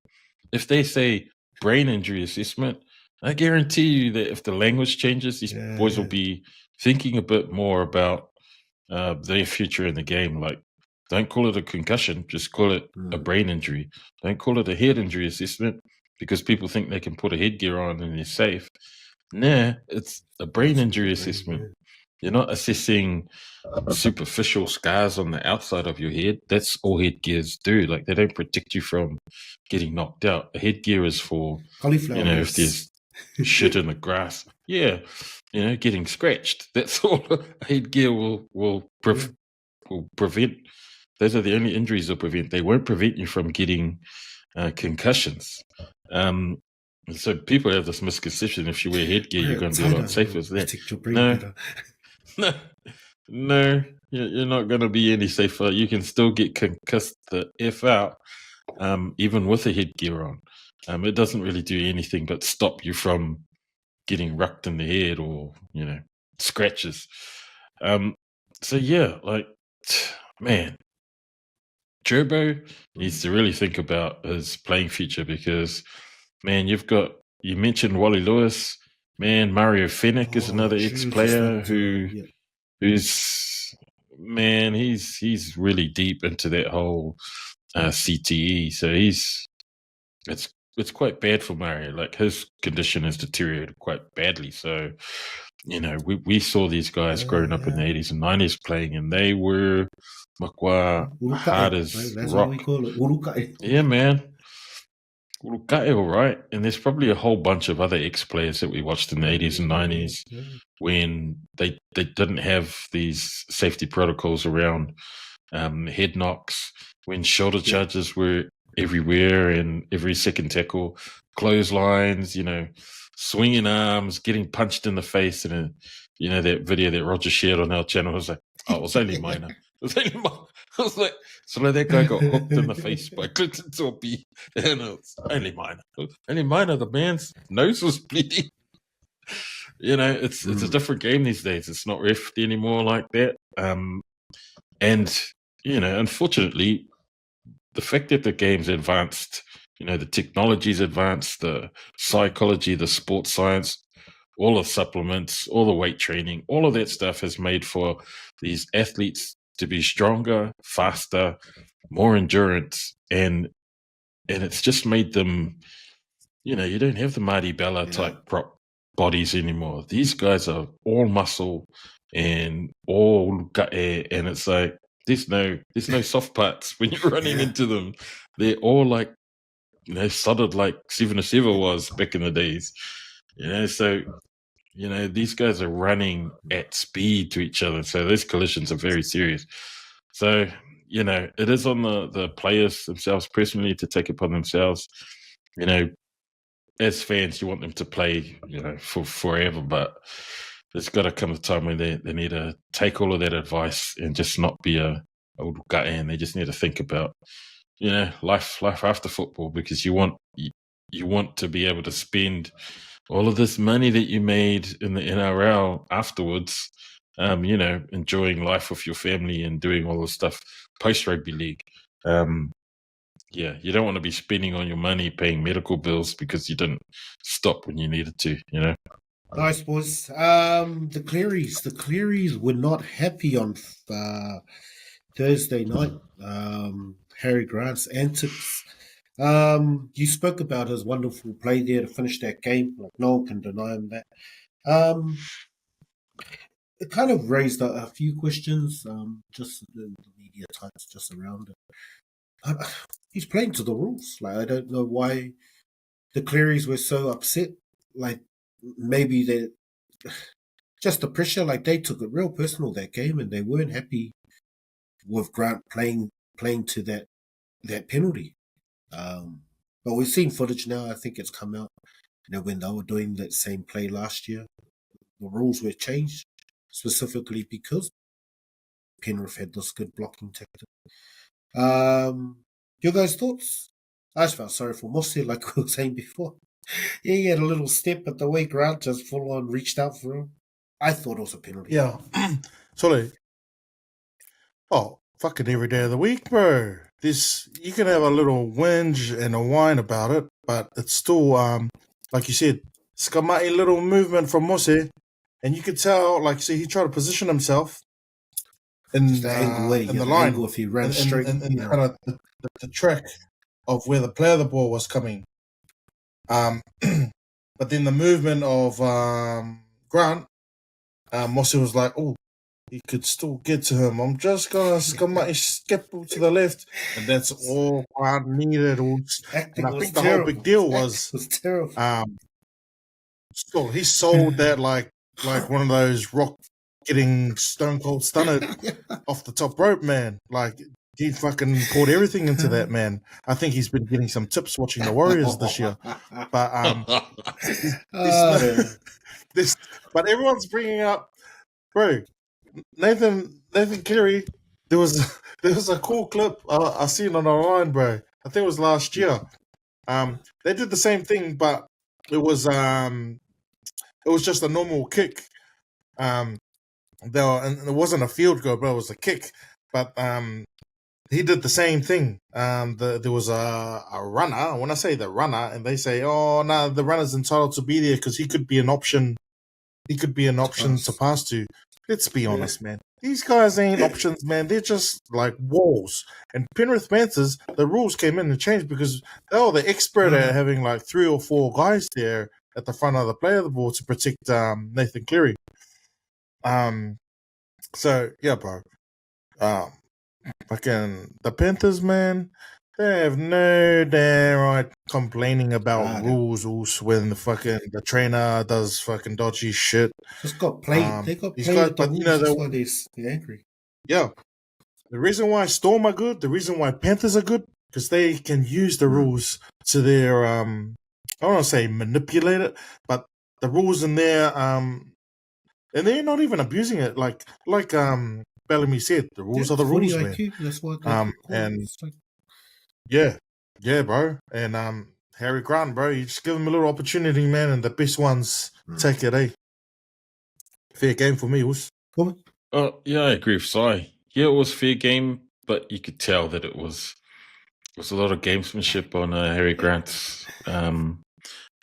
Speaker 2: If they say brain injury assessment, I guarantee you that if the language changes, these boys will be thinking a bit more about their future in the game. Like, don't call it a concussion, just call it a brain injury. Don't call it a head injury assessment because people think they can put a headgear on and they're safe. Nah, it's a brain injury assessment. You're not assessing superficial scars on the outside of your head. That's all headgears do. Like, they don't protect you from getting knocked out. A headgear is for, if there's shit in the grass. Yeah, getting scratched. That's all a headgear will prevent. Those are the only injuries they'll prevent. They won't prevent you from getting concussions. So people have this misconception: if you wear headgear, you're going to be a lot safer. No, you're not going to be any safer. You can still get concussed the F out, even with a headgear on. It doesn't really do anything but stop you from getting rucked in the head or, scratches. So yeah, like, man, Gerbo needs to really think about his playing future because, man, you mentioned Wally Lewis, man, Mario Fenech is another ex-player who's, man, he's really deep into that whole CTE. So it's quite bad for Mario. Like, his condition has deteriorated quite badly. So, we saw these guys growing up in the 80s and 90s playing, and they were hard as rock. Yeah, man. Kaea, all right. And there's probably a whole bunch of other ex-players that we watched in the 80s and 90s when they didn't have these safety protocols around head knocks, when shoulder charges were everywhere and every second tackle, clotheslines, swinging arms, getting punched in the face. And, that video that Roger shared on our channel was like, it was only minor. It was only minor. I was like, so that guy got hooked in the face by Clinton Torpy, and it's only minor. Only minor. The man's nose was bleeding. It's a different game these days. It's not ref anymore like that. And unfortunately, the fact that the game's advanced, the technology's advanced, the psychology, the sports science, all the supplements, all the weight training, all of that stuff has made for these athletes to be stronger, faster, more endurance, and it's just made them, you don't have the Marty Bella type prop bodies anymore. These guys are all muscle and all gut air, and it's like there's no soft parts when you're running into them. They're all like, solid like 7-7 was back in the days. So these guys are running at speed to each other. So those collisions are very serious. So, it is on the players themselves personally to take upon themselves, as fans, you want them to play, for forever, but there's got to come a time when they need to take all of that advice and just not be a old gut, and they just need to think about, life after football, because you want to be able to spend all of this money that you made in the NRL afterwards, enjoying life with your family and doing all the stuff post rugby league. You don't want to be spending on your money paying medical bills because you didn't stop when you needed to,
Speaker 1: Nice, boys. The Clearys were not happy on Thursday night. Harry Grant's antics. You spoke about his wonderful play there to finish that game. Like, no one can deny him that. It kind of raised a few questions, just the media types just around it. He's playing to the rules. Like, I don't know why the Clearys were so upset. Like, maybe they just the pressure. Like, they took it real personal that game, and they weren't happy with Grant playing to that penalty. But we've seen footage now. I think it's come out. When they were doing that same play last year, the rules were changed specifically because Penrith had this good blocking tactic. Your guys' thoughts? I just felt sorry for Mossy, like we were saying before. Yeah, he had a little step, but the way Grant just full on reached out for him, I thought it was a penalty.
Speaker 3: Yeah. Sorry. Oh, fucking every day of the week, bro. You can have a little whinge and a whine about it, but it's still, like you said, skamati little movement from Mosse, and you could tell, like, see, he tried to position himself in
Speaker 1: the angle,
Speaker 3: in the line,
Speaker 1: angle if he ran straight,
Speaker 3: and kind of the track of where the player of the ball was coming. But then the movement of Grant, Mosse was like, oh, he could still get to him. I'm just gonna skip to the left, and that's all I needed. And I think the whole big deal was
Speaker 1: terrible.
Speaker 3: Still, he sold that like one of those rock getting stone cold stunned off the top rope, man. Like, he fucking poured everything into that, man. I think he's been getting some tips watching the Warriors this year. But but everyone's bringing up, bro, Nathan Cleary. There was a cool clip I seen on online, bro. I think it was last year. They did the same thing, but it was just a normal kick. And it wasn't a field goal, but it was a kick. But he did the same thing. There was a runner. When I say the runner, and they say, "Oh no, the runner's entitled to be there because he could be an option. He could be an option to pass to." Let's be honest, man. These guys ain't options, man. They're just like walls. And Penrith Panthers, the rules came in and changed because they were the expert at having like 3 or 4 guys there at the front of the player of the ball to protect Nathan Cleary. So yeah, bro. Fucking the Panthers, man. They have no damn right complaining about rules when the trainer does fucking dodgy shit.
Speaker 1: Just got played. They got played. But that's why they're angry.
Speaker 3: Yeah. The reason why Storm are good, the reason why Panthers are good, because they can use the rules to their I don't want to say manipulate it, but the rules in there, and they're not even abusing it. Like Bellamy said, the rules are the rules, man.
Speaker 1: That's what
Speaker 3: and yeah, bro. And Harry Grant, bro, you just give him a little opportunity, man, and the best ones take it, eh? Fair game for me, was.
Speaker 2: Yeah, I agree with Si. Yeah, it was fair game, but you could tell that it was a lot of gamesmanship on Harry Grant's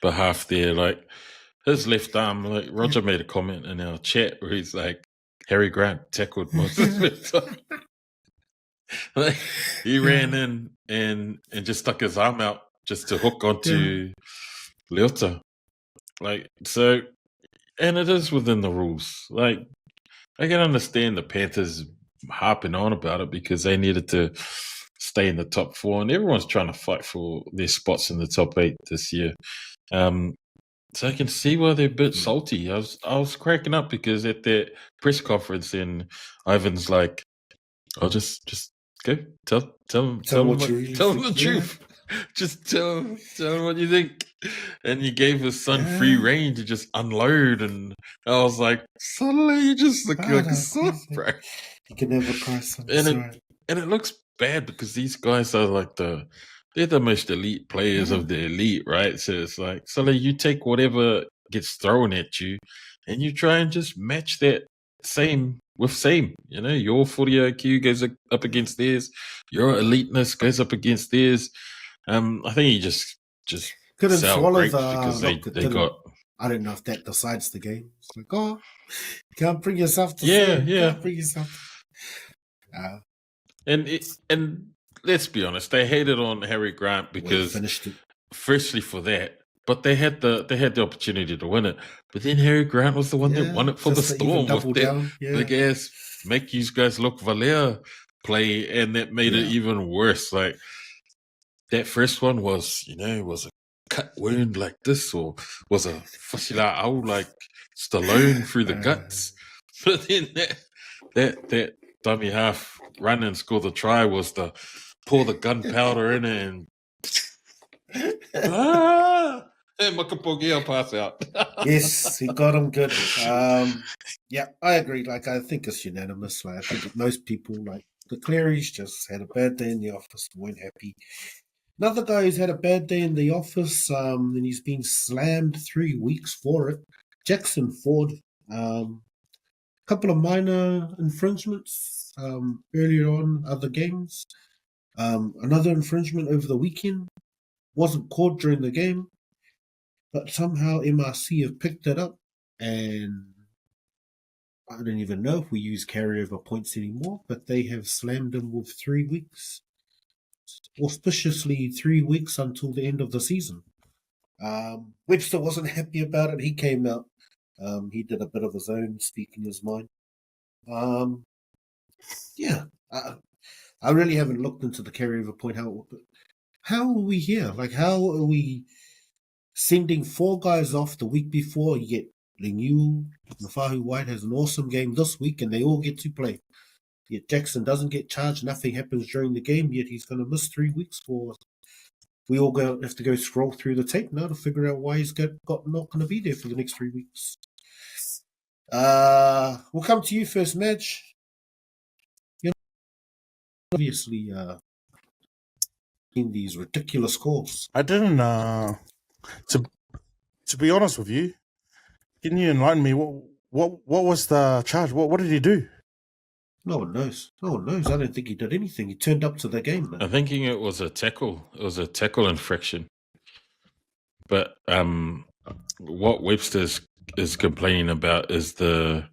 Speaker 2: behalf there. Like, his left arm, like Roger made a comment in our chat where he's like, Harry Grant tackled Moses left arm. Like, he ran in and just stuck his arm out just to hook onto Leota. Like, so, and it is within the rules. Like, I can understand the Panthers harping on about it because they needed to stay in the top 4, and everyone's trying to fight for their spots in the top 8 this year. So I can see why they're a bit salty. I was cracking up because at that press conference, and Ivan's like, "I'll just go tell them the truth." Just tell him what you think. And you gave his son free reign to just unload, and I was like, suddenly you just look like a son, bro.
Speaker 4: You can never cry, son.
Speaker 2: And it looks bad because these guys are like they're the most elite players of the elite, right? So it's like, Sully, you take whatever gets thrown at you and you try and just match that same with same. You know, your 40 IQ goes up against theirs, your eliteness goes up against theirs. I think he just
Speaker 4: couldn't
Speaker 2: sell
Speaker 4: swallow
Speaker 2: grapes
Speaker 4: the
Speaker 2: because
Speaker 4: look.
Speaker 2: they got.
Speaker 4: I don't know if that decides the game. It's like, oh, you can't bring yourself to
Speaker 2: Yeah,
Speaker 4: say,
Speaker 2: yeah.
Speaker 4: Can't bring yourself.
Speaker 2: And let's be honest, they hated on Harry Grant because
Speaker 4: finished it.
Speaker 2: Firstly for that, but they had the opportunity to win it. But then Harry Grant was the one that won it for the Storm with that big ass make you guys look Valère play, and that made it even worse. Like that first one was, was a cut wound like this, or was a fascila au like Stallone through the guts. But then that dummy half run and score the try was the pour the gunpowder in it and and Makapogia pass out.
Speaker 4: Yes, he got him good. Yeah, I agree. Like, I think it's unanimous. Like, I think that most people, like the Clearys, just had a bad day in the office, weren't happy. Another guy who's had a bad day in the office, and he's been slammed 3 weeks for it. Jackson Ford. Couple of minor infringements earlier on other games. Another infringement over the weekend. Wasn't caught during the game, but somehow MRC have picked it up, and I don't even know if we use carryover points anymore, but they have slammed him with 3 weeks. Auspiciously 3 weeks until the end of the season. Webster wasn't happy about it. He came out. He did a bit of his own, speaking his mind. I really haven't looked into the carryover point. How are we here? Like, how are we sending 4 guys off the week before? You get Leniu, Nafahu White has an awesome game this week, and they all get to play. Yet Jackson doesn't get charged. Nothing happens during the game, yet he's going to miss 3 weeks for us. We all have to go scroll through the tape now to figure out why he's not going to be there for the next 3 weeks. We'll come to you first, Madge. You're obviously in these ridiculous calls.
Speaker 3: I didn't. To be honest with you, can you enlighten me? What was the charge? What did he do?
Speaker 4: No one knows. I don't think he did anything. He turned up to the game.
Speaker 2: I'm thinking it was a tackle. It was a tackle infraction. But what Webster is complaining about is the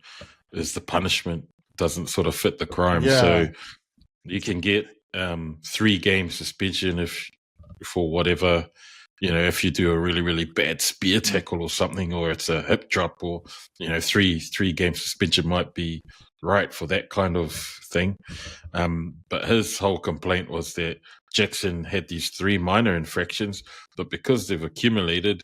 Speaker 2: punishment doesn't sort of fit the crime.
Speaker 3: Yeah.
Speaker 2: So you can get 3 game suspension for whatever, if you do a really, really bad spear tackle or something, or it's a hip drop, or 3 game suspension might be right for that kind of thing. But his whole complaint was that Jackson had these 3 minor infractions, but because they've accumulated,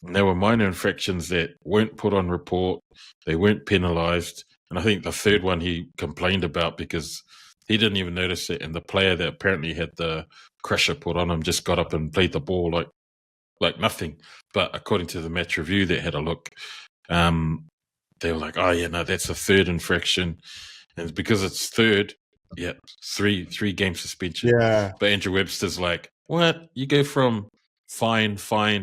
Speaker 2: there were minor infractions that weren't put on report, they weren't penalised, and I think the third one he complained about because he didn't even notice it, and the player that apparently had the crusher put on him just got up and played the ball like nothing. But according to the match review that had a look, they were like, oh yeah, no, that's a third infraction, and because it's third, yeah, 3 game suspension.
Speaker 3: Yeah.
Speaker 2: But Andrew Webster's like, what? You go from fine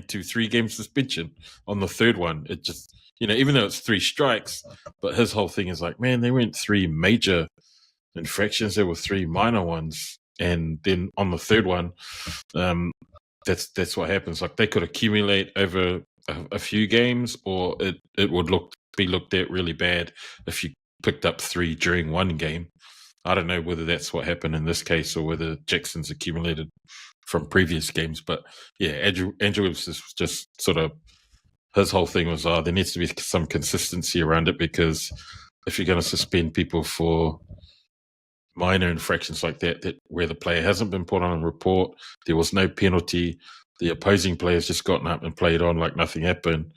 Speaker 2: to 3 game suspension on the third one. It just, even though it's 3 strikes, but his whole thing is like, man, they weren't 3 major infractions, there were 3 minor ones, and then on the third one, that's what happens. Like, they could accumulate over a few games, or it would be looked at really bad if you picked up 3 during one game. I don't know whether that's what happened in this case or whether Jackson's accumulated from previous games. But yeah, Andrew Webster's just sort of, his whole thing was, there needs to be some consistency around it, because if you're going to suspend people for minor infractions like that where the player hasn't been put on a report, there was no penalty, the opposing player's just gotten up and played on like nothing happened,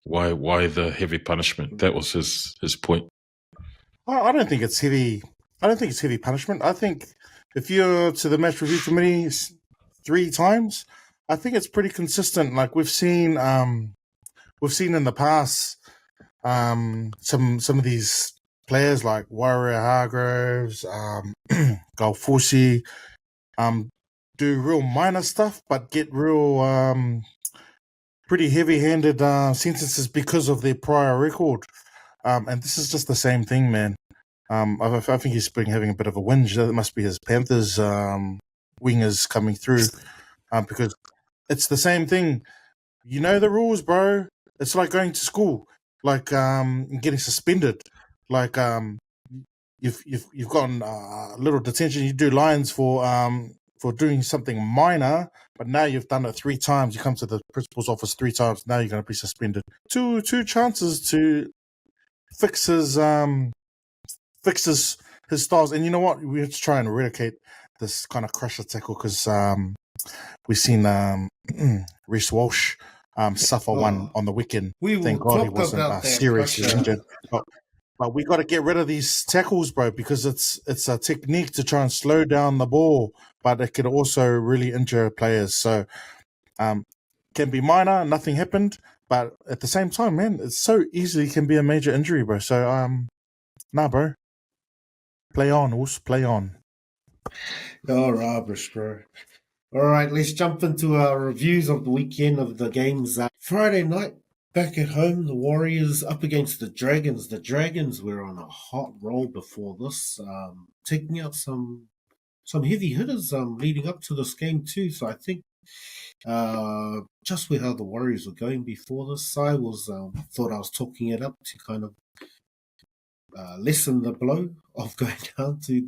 Speaker 2: why the heavy punishment? That was his point.
Speaker 3: I don't think it's heavy. I don't think it's heavy punishment. I think if you're to the match review committee, 3 times. I think it's pretty consistent. Like we've seen in the past, some of these players like Warrior Hargroves, Galfusi, do real minor stuff, but get real pretty heavy-handed sentences because of their prior record. And this is just the same thing, man. I think he's been having a bit of a whinge. That must be his Panthers wingers coming through, because it's the same thing. You know the rules, bro. It's like going to school, like getting suspended. Like you've gotten a little detention. You do lines for doing something minor, but now you've done it 3 times. You come to the principal's office 3 times. Now you're going to be suspended. Two chances to fix his styles. And you know what? We have to try and eradicate this kind of crusher tackle because we've seen Reece Walsh suffer one on the weekend. Thank God he wasn't seriously injured. But we got to get rid of these tackles, bro, because it's a technique to try and slow down the ball, but it could also really injure players. So can be minor, nothing happened, but at the same time, man, it so easily can be a major injury, bro. So nah, bro. Play on, Us. Play on.
Speaker 4: Oh, rubbish, bro. All right, let's jump into our reviews of the weekend of the games. Friday night, back at home, the Warriors up against the Dragons. The Dragons were on a hot roll before this, taking out some heavy hitters leading up to this game too. So I think just with how the Warriors were going before this, I was thought I was talking it up to kind of lessen the blow of going down to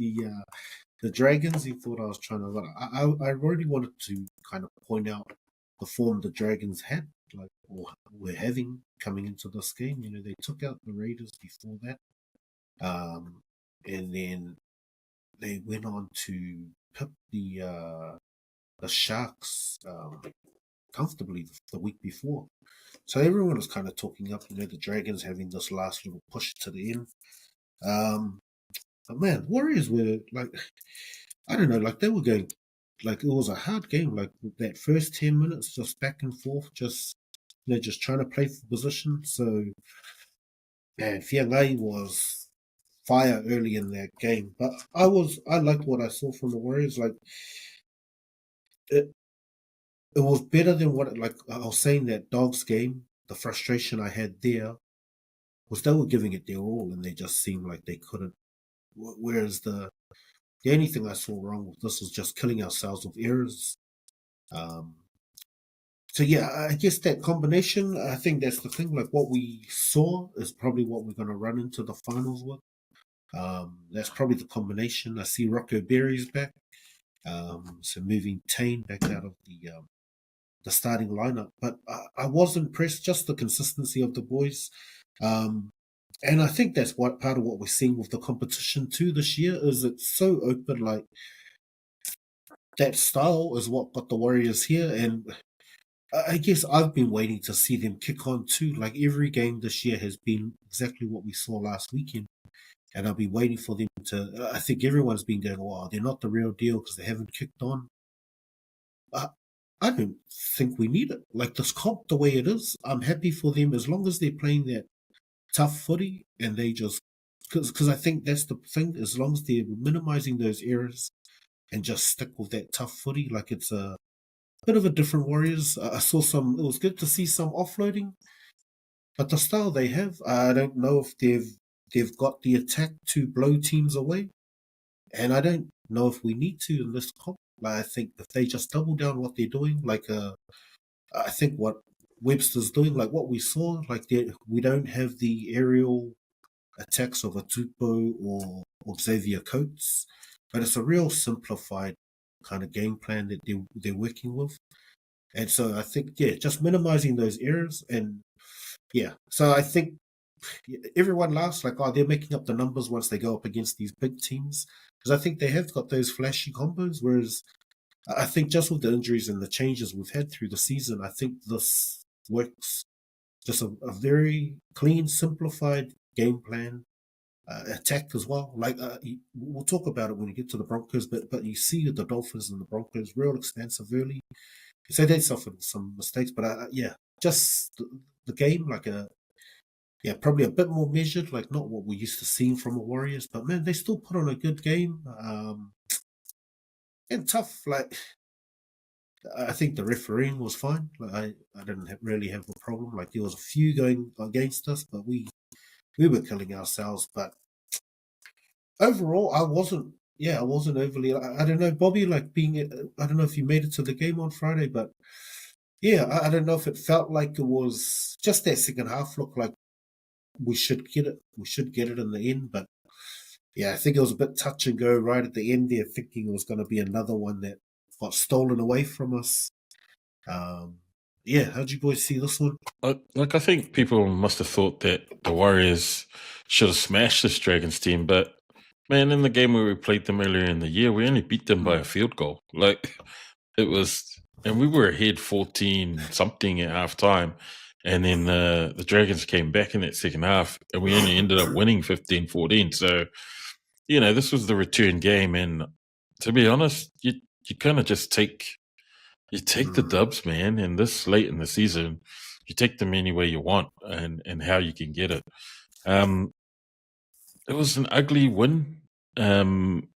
Speaker 4: the Dragons. He thought I was trying to. I really wanted to kind of point out the form the Dragons had, like, or were having coming into this game. You know, they took out the Raiders before that, and then they went on to pip the Sharks comfortably the week before. So everyone was kind of talking up, you know, the Dragons having this last little push to the end. But man, Warriors were like, I don't know, like they were going, like it was a hard game. Like that first 10 minutes, just back and forth, just just trying to play for position. So, man, Fiangai was fire early in that game. But I liked what I saw from the Warriors. Like it was better than what, like I was saying, that Dogs game. The frustration I had there was they were giving it their all, and they just seemed like they couldn't. Whereas the only thing I saw wrong with this was just killing ourselves with errors. So yeah, I guess that combination, I think that's the thing. Like what we saw is probably what we're going to run into the finals with. That's probably the combination. I see Rocco Berry's back, so moving Payne back out of the starting lineup. But I was impressed, just the consistency of the boys. And I think that's part of what we're seeing with the competition too this year is it's so open. Like that style is what got the Warriors here, and I guess I've been waiting to see them kick on too. Like every game this year has been exactly what we saw last weekend, and I'll be waiting for them to. I think everyone's been going, "Wow, they're not the real deal because they haven't kicked on." I don't think we need it. Like this comp, the way it is, I'm happy for them as long as they're playing that tough footy and they just because I think that's the thing. As long as they're minimizing those errors and just stick with that tough footy, like it's a bit of a different Warriors. I saw some. It was good to see some offloading, but the style they have, I don't know if they've got the attack to blow teams away, and I don't know if we need to in this comp. Like I think if they just double down what they're doing, like I think what Webster's doing, like what we saw, like we don't have the aerial attacks of a Tupou or Xavier Coates, but it's a real simplified kind of game plan that they're working with. And so I think, yeah, just minimizing those errors. And yeah, so I think everyone laughs like, oh, they're making up the numbers once they go up against these big teams. Because I think they have got those flashy combos. Whereas I think just with the injuries and the changes we've had through the season, I think this works just a very clean, simplified game plan. attack as well. Like we'll talk about it when we get to the Broncos, but you see the Dolphins and the Broncos real expansive early. So they suffered some mistakes, but just the game probably a bit more measured, like not what we're used to seeing from the Warriors, but man, they still put on a good game. And tough, like I think the refereeing was fine. Like I didn't really have a problem. Like there was a few going against us, but we were killing ourselves. But overall, I wasn't overly. I don't know, Bobby. Like I don't know if you made it to the game on Friday, but yeah, I don't know if it felt like it was just that second half looked like we should get it. We should get it in the end, but yeah, I think it was a bit touch and go right at the end there, thinking it was going to be another one that got stolen away from us. How'd you boys see this one?
Speaker 2: I think people must have thought that the Warriors should have smashed this Dragons team, but man, in the game where we played them earlier in the year, we only beat them by a field goal. Like it was, and we were ahead 14-something at halftime, and then the Dragons came back in that second half, and we only ended up winning 15-14. So, this was the return game, and to be honest, you kind of just take the dubs, man. And this late in the season, you take them any way you want and how you can get it. It was an ugly win. And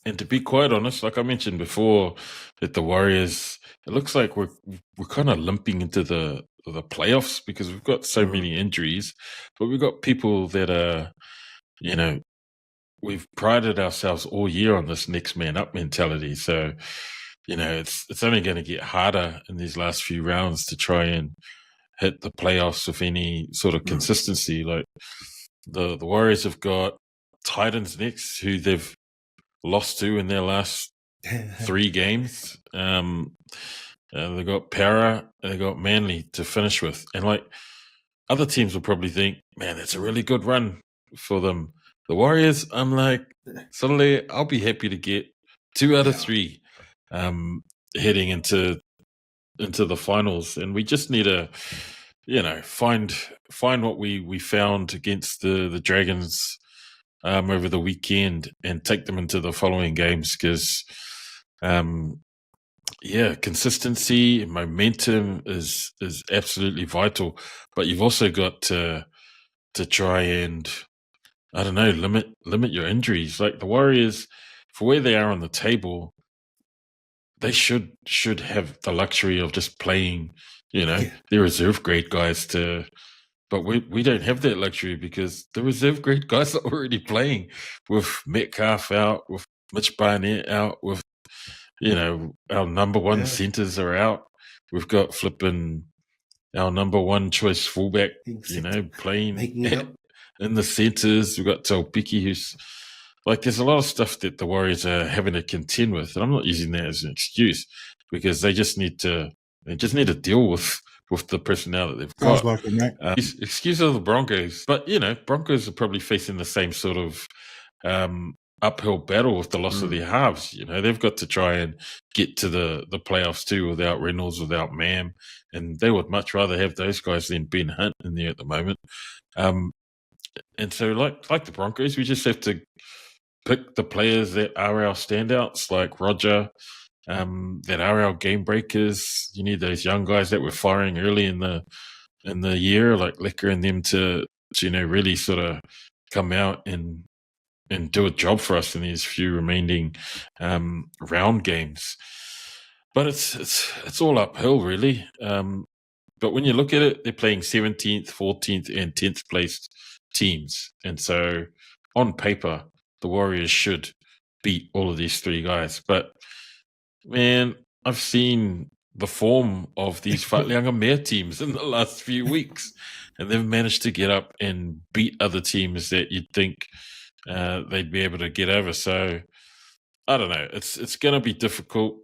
Speaker 2: to be quite honest, like I mentioned before, that the Warriors, it looks like we're kind of limping into the playoffs because we've got so many injuries, but we've got people that are, we've prided ourselves all year on this next man up mentality. So, it's only going to get harder in these last few rounds to try and hit the playoffs with any sort of consistency. Like the Warriors have got Titans next, who they've lost to in their last 3 games. They got Para, and they got Manly to finish with, and like other teams will probably think, man, that's a really good run for them. The Warriors, I'm like, suddenly I'll be happy to get 2 out of 3 heading into the finals, and we just need to, find what we found against the Dragons over the weekend and take them into the following games because, consistency and momentum is absolutely vital. But you've also got to try and, I don't know, limit your injuries. Like the Warriors, for where they are on the table, they should have the luxury of just playing, their reserve grade guys but we don't have that luxury because the reserve grade guys are already playing with Metcalf out, with Mitch Barnett out, with, our number one centers are out. We've got flipping our number one choice fullback, playing in the centers. We've got Taupiki, who's like, there's a lot of stuff that the Warriors are having to contend with, and I'm not using that as an excuse because they just need to deal with the personnel that they've got.
Speaker 3: Sounds like it, mate.
Speaker 2: Excuse of the Broncos, but Broncos are probably facing the same sort of uphill battle with the loss of their halves. They've got to try and get to the playoffs too without Reynolds, without Mam, and they would much rather have those guys than Ben Hunt in there at the moment. And so, like the Broncos, we just have to pick the players that are our standouts, like Roger, that are our game breakers. You need those young guys that were firing early in the year, like Lecker and them, to really sort of come out and do a job for us in these few remaining round games. But it's all uphill, really. But when you look at it, they're playing 17th, 14th, and 10th placed teams, and so on paper, the Warriors should beat all of these 3 guys. But man, I've seen the form of these Whatlanga Mare teams in the last few weeks, and they've managed to get up and beat other teams that you'd think they'd be able to get over. So I don't know. It's going to be difficult.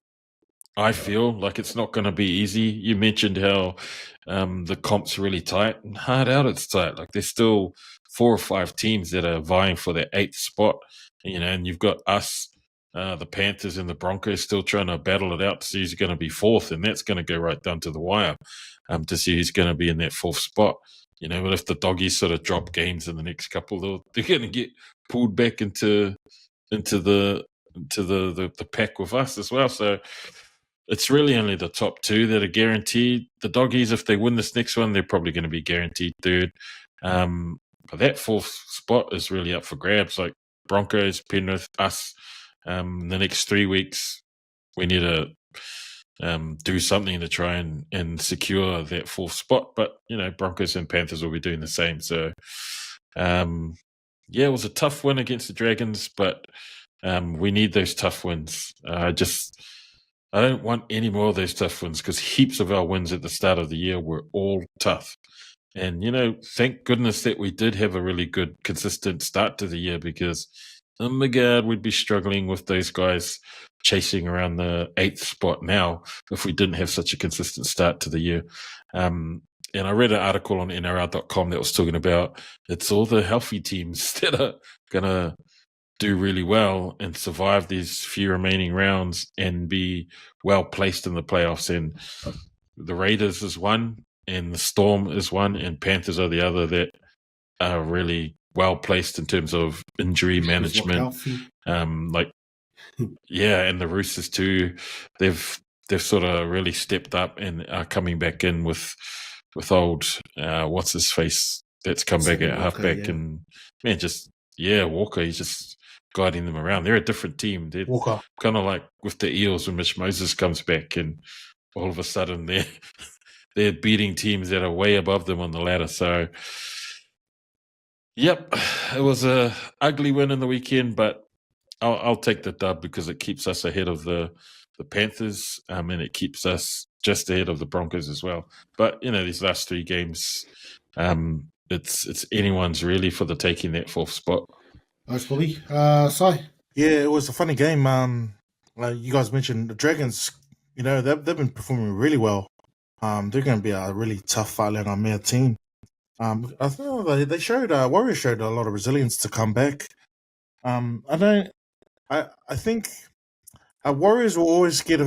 Speaker 2: I feel like it's not going to be easy. You mentioned how the comp's really tight, and hard out it's tight. Like there's still 4 or 5 teams that are vying for that 8th spot, and you've got us, the Panthers and the Broncos still trying to battle it out to see who's going to be 4th, and that's going to go right down to the wire to see who's going to be in that 4th spot. but if the doggies sort of drop games in the next couple, they're going to get pulled back into the pack with us as well. So it's really only the top two that are guaranteed. The doggies, if they win this next one, they're probably going to be guaranteed third. But that fourth spot is really up for grabs. Like Broncos, Penrith, us. The next 3 weeks, we need to do something to try and secure that fourth spot. But Broncos and Panthers will be doing the same. So it was a tough win against the Dragons, but we need those tough wins. I don't want any more of those tough wins, because heaps of our wins at the start of the year were all tough. And, thank goodness that we did have a really good, consistent start to the year, because, oh my God, we'd be struggling with those guys chasing around the 8th spot now if we didn't have such a consistent start to the year. And I read an article on NRL.com that was talking about it's all the healthy teams that are going to do really well and survive these few remaining rounds and be well placed in the playoffs. And the Raiders is one, and the Storm is one, and Panthers are the other that are really well placed in terms of injury management. And the Roosters too. They've sort of really stepped up and are coming back in with old what's his face that's come back at halfback, and man, Walker. He's just guiding them around. They're a different team. They're kind of like with the Eels when Mitch Moses comes back, and all of a sudden they're beating teams that are way above them on the ladder. So, yep, it was a ugly win in the weekend, but I'll take the dub because it keeps us ahead of the Panthers, and it keeps us just ahead of the Broncos as well. But these last 3 games, it's anyone's really for the taking that 4th spot.
Speaker 4: Nice, Bobby. Si?
Speaker 3: Yeah, it was a funny game. You guys mentioned the Dragons. They've been performing really well. They're going to be a really tough Whāleanga team. I thought they showed Warriors showed a lot of resilience to come back. I think Warriors will always give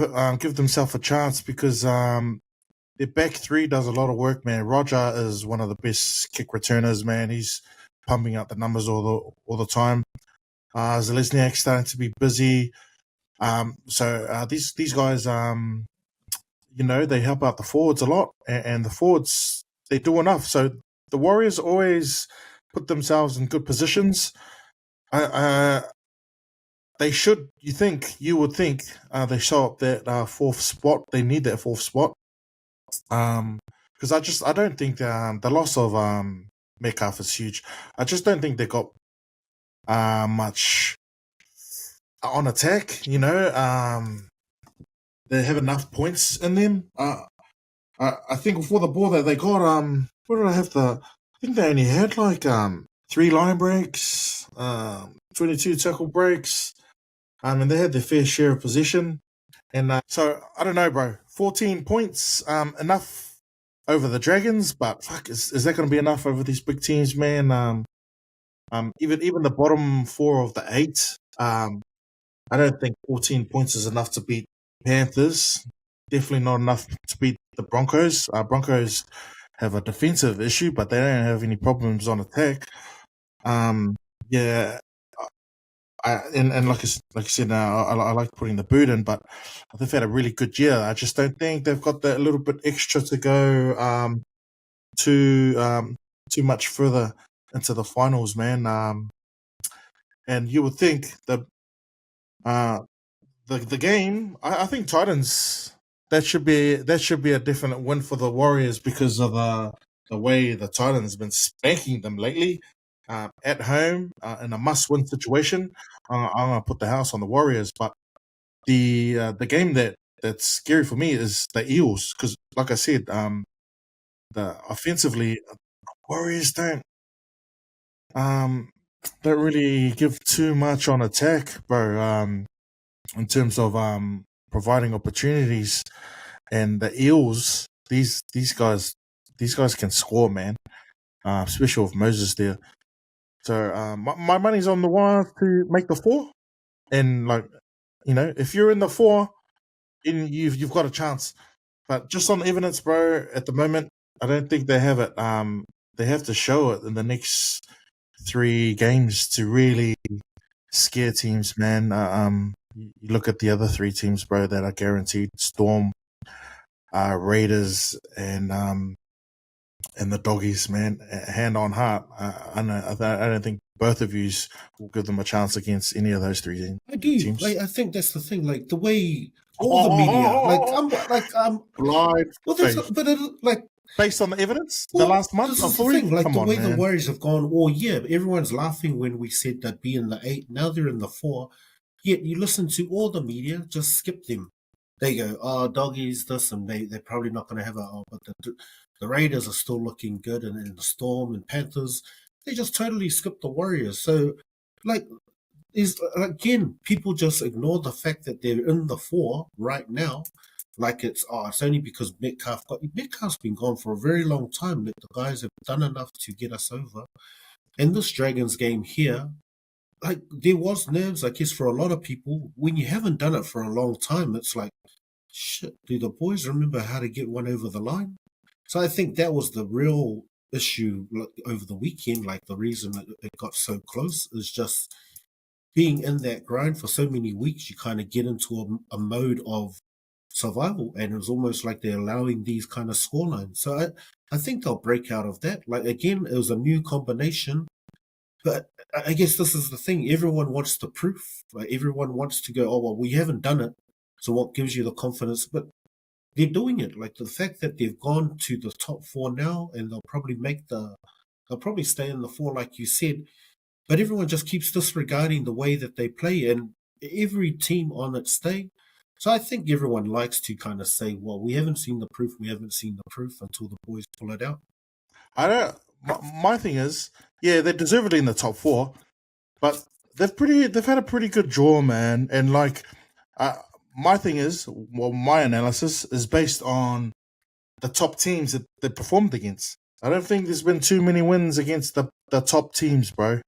Speaker 3: themselves a chance because their back 3 does a lot of work, man. Roger is one of the best kick returners, man. He's pumping out the numbers all the time. Zelezniak's starting to be busy. So these guys, they help out the forwards a lot, and the forwards, they do enough. So the Warriors always put themselves in good positions. They should, you would think, they show up that 4th spot. They need that 4th spot. Because I don't think the loss of Metcalf is huge. I just don't think they got much on attack. They have enough points in them. I think before the ball that they got, what did I have I think they only had 3 line breaks, 22 tackle breaks, and they had their fair share of possession. And so I don't know, bro. 14 points, enough over the Dragons, but fuck, is that going to be enough over these big teams, man? Even the bottom 4 of the 8, I don't think 14 points is enough to beat Panthers. Definitely not enough to beat the Broncos. Broncos have a defensive issue, but they don't have any problems on attack. Yeah. And like I said, I like putting the boot in, but they've had a really good year. I just don't think they've got that little bit extra to go too much further into the finals, man. And you would think the game. I think Titans. That should be a definite win for the Warriors because of the way the Titans have been spanking them lately. At home in a must-win situation, I'm gonna put the house on the Warriors. But the game that's scary for me is the Eels because, like I said, the offensively Warriors don't really give too much on attack, bro. In terms of providing opportunities, and the Eels, these guys can score, man. Especially with Moses there. So my money's on the Warriors to make the 4, and if you're in the 4, you've got a chance. But just on evidence, bro, at the moment, I don't think they have it. they have to show it in the next 3 games to really scare teams, man. You look at the other 3 teams, bro, that are guaranteed: Storm, Raiders, and the Doggies, man. Hand on heart, I don't think both of you will give them a chance against any of those 3 teams.
Speaker 4: I do. Like, I think that's the thing. Like the way all the media,
Speaker 3: blind.
Speaker 4: like
Speaker 3: based on the evidence, the last month.
Speaker 4: This is the thing. Like the way the Warriors have gone all year, everyone's laughing when we said they'd be in the 8. Now they're in the 4. Yet you listen to all the media, just skip them. They go, "Oh, Doggies, this," and they're probably not going to have but the Raiders are still looking good, and the Storm and Panthers, they just totally skip the Warriors. So, like, again, people just ignore the fact that they're in the 4 right now. Like it's only because Metcalf's been gone for a very long time. That the guys have done enough to get us over. In this Dragons game here, like there was nerves, I guess, for a lot of people. When you haven't done it for a long time, it's like, shit, do the boys remember how to get one over the line? So I think that was the real issue over the weekend. Like the reason it got so close is just being in that grind for so many weeks. You kind of get into a mode of survival, and it was almost like they're allowing these kind of scorelines. So I think they'll break out of that. Like again, it was a new combination, but I guess this is the thing. Everyone wants the proof. Like everyone wants to go, "Oh well, we haven't done it, so what gives you the confidence?" But they're doing it. Like the fact that they've gone to the top 4 now, and they'll probably stay in the 4, like you said. But everyone just keeps disregarding the way that they play, and every team on its day. So I think everyone likes to kind of say, "Well, we haven't seen the proof. We haven't seen the proof," until the boys pull it out.
Speaker 3: I don't. My thing is, yeah, they're deservedly in the top 4, but they've had a pretty good draw, man. And like, my thing is, well, my analysis is based on the top teams that they performed against. I don't think there's been too many wins against the top teams, bro.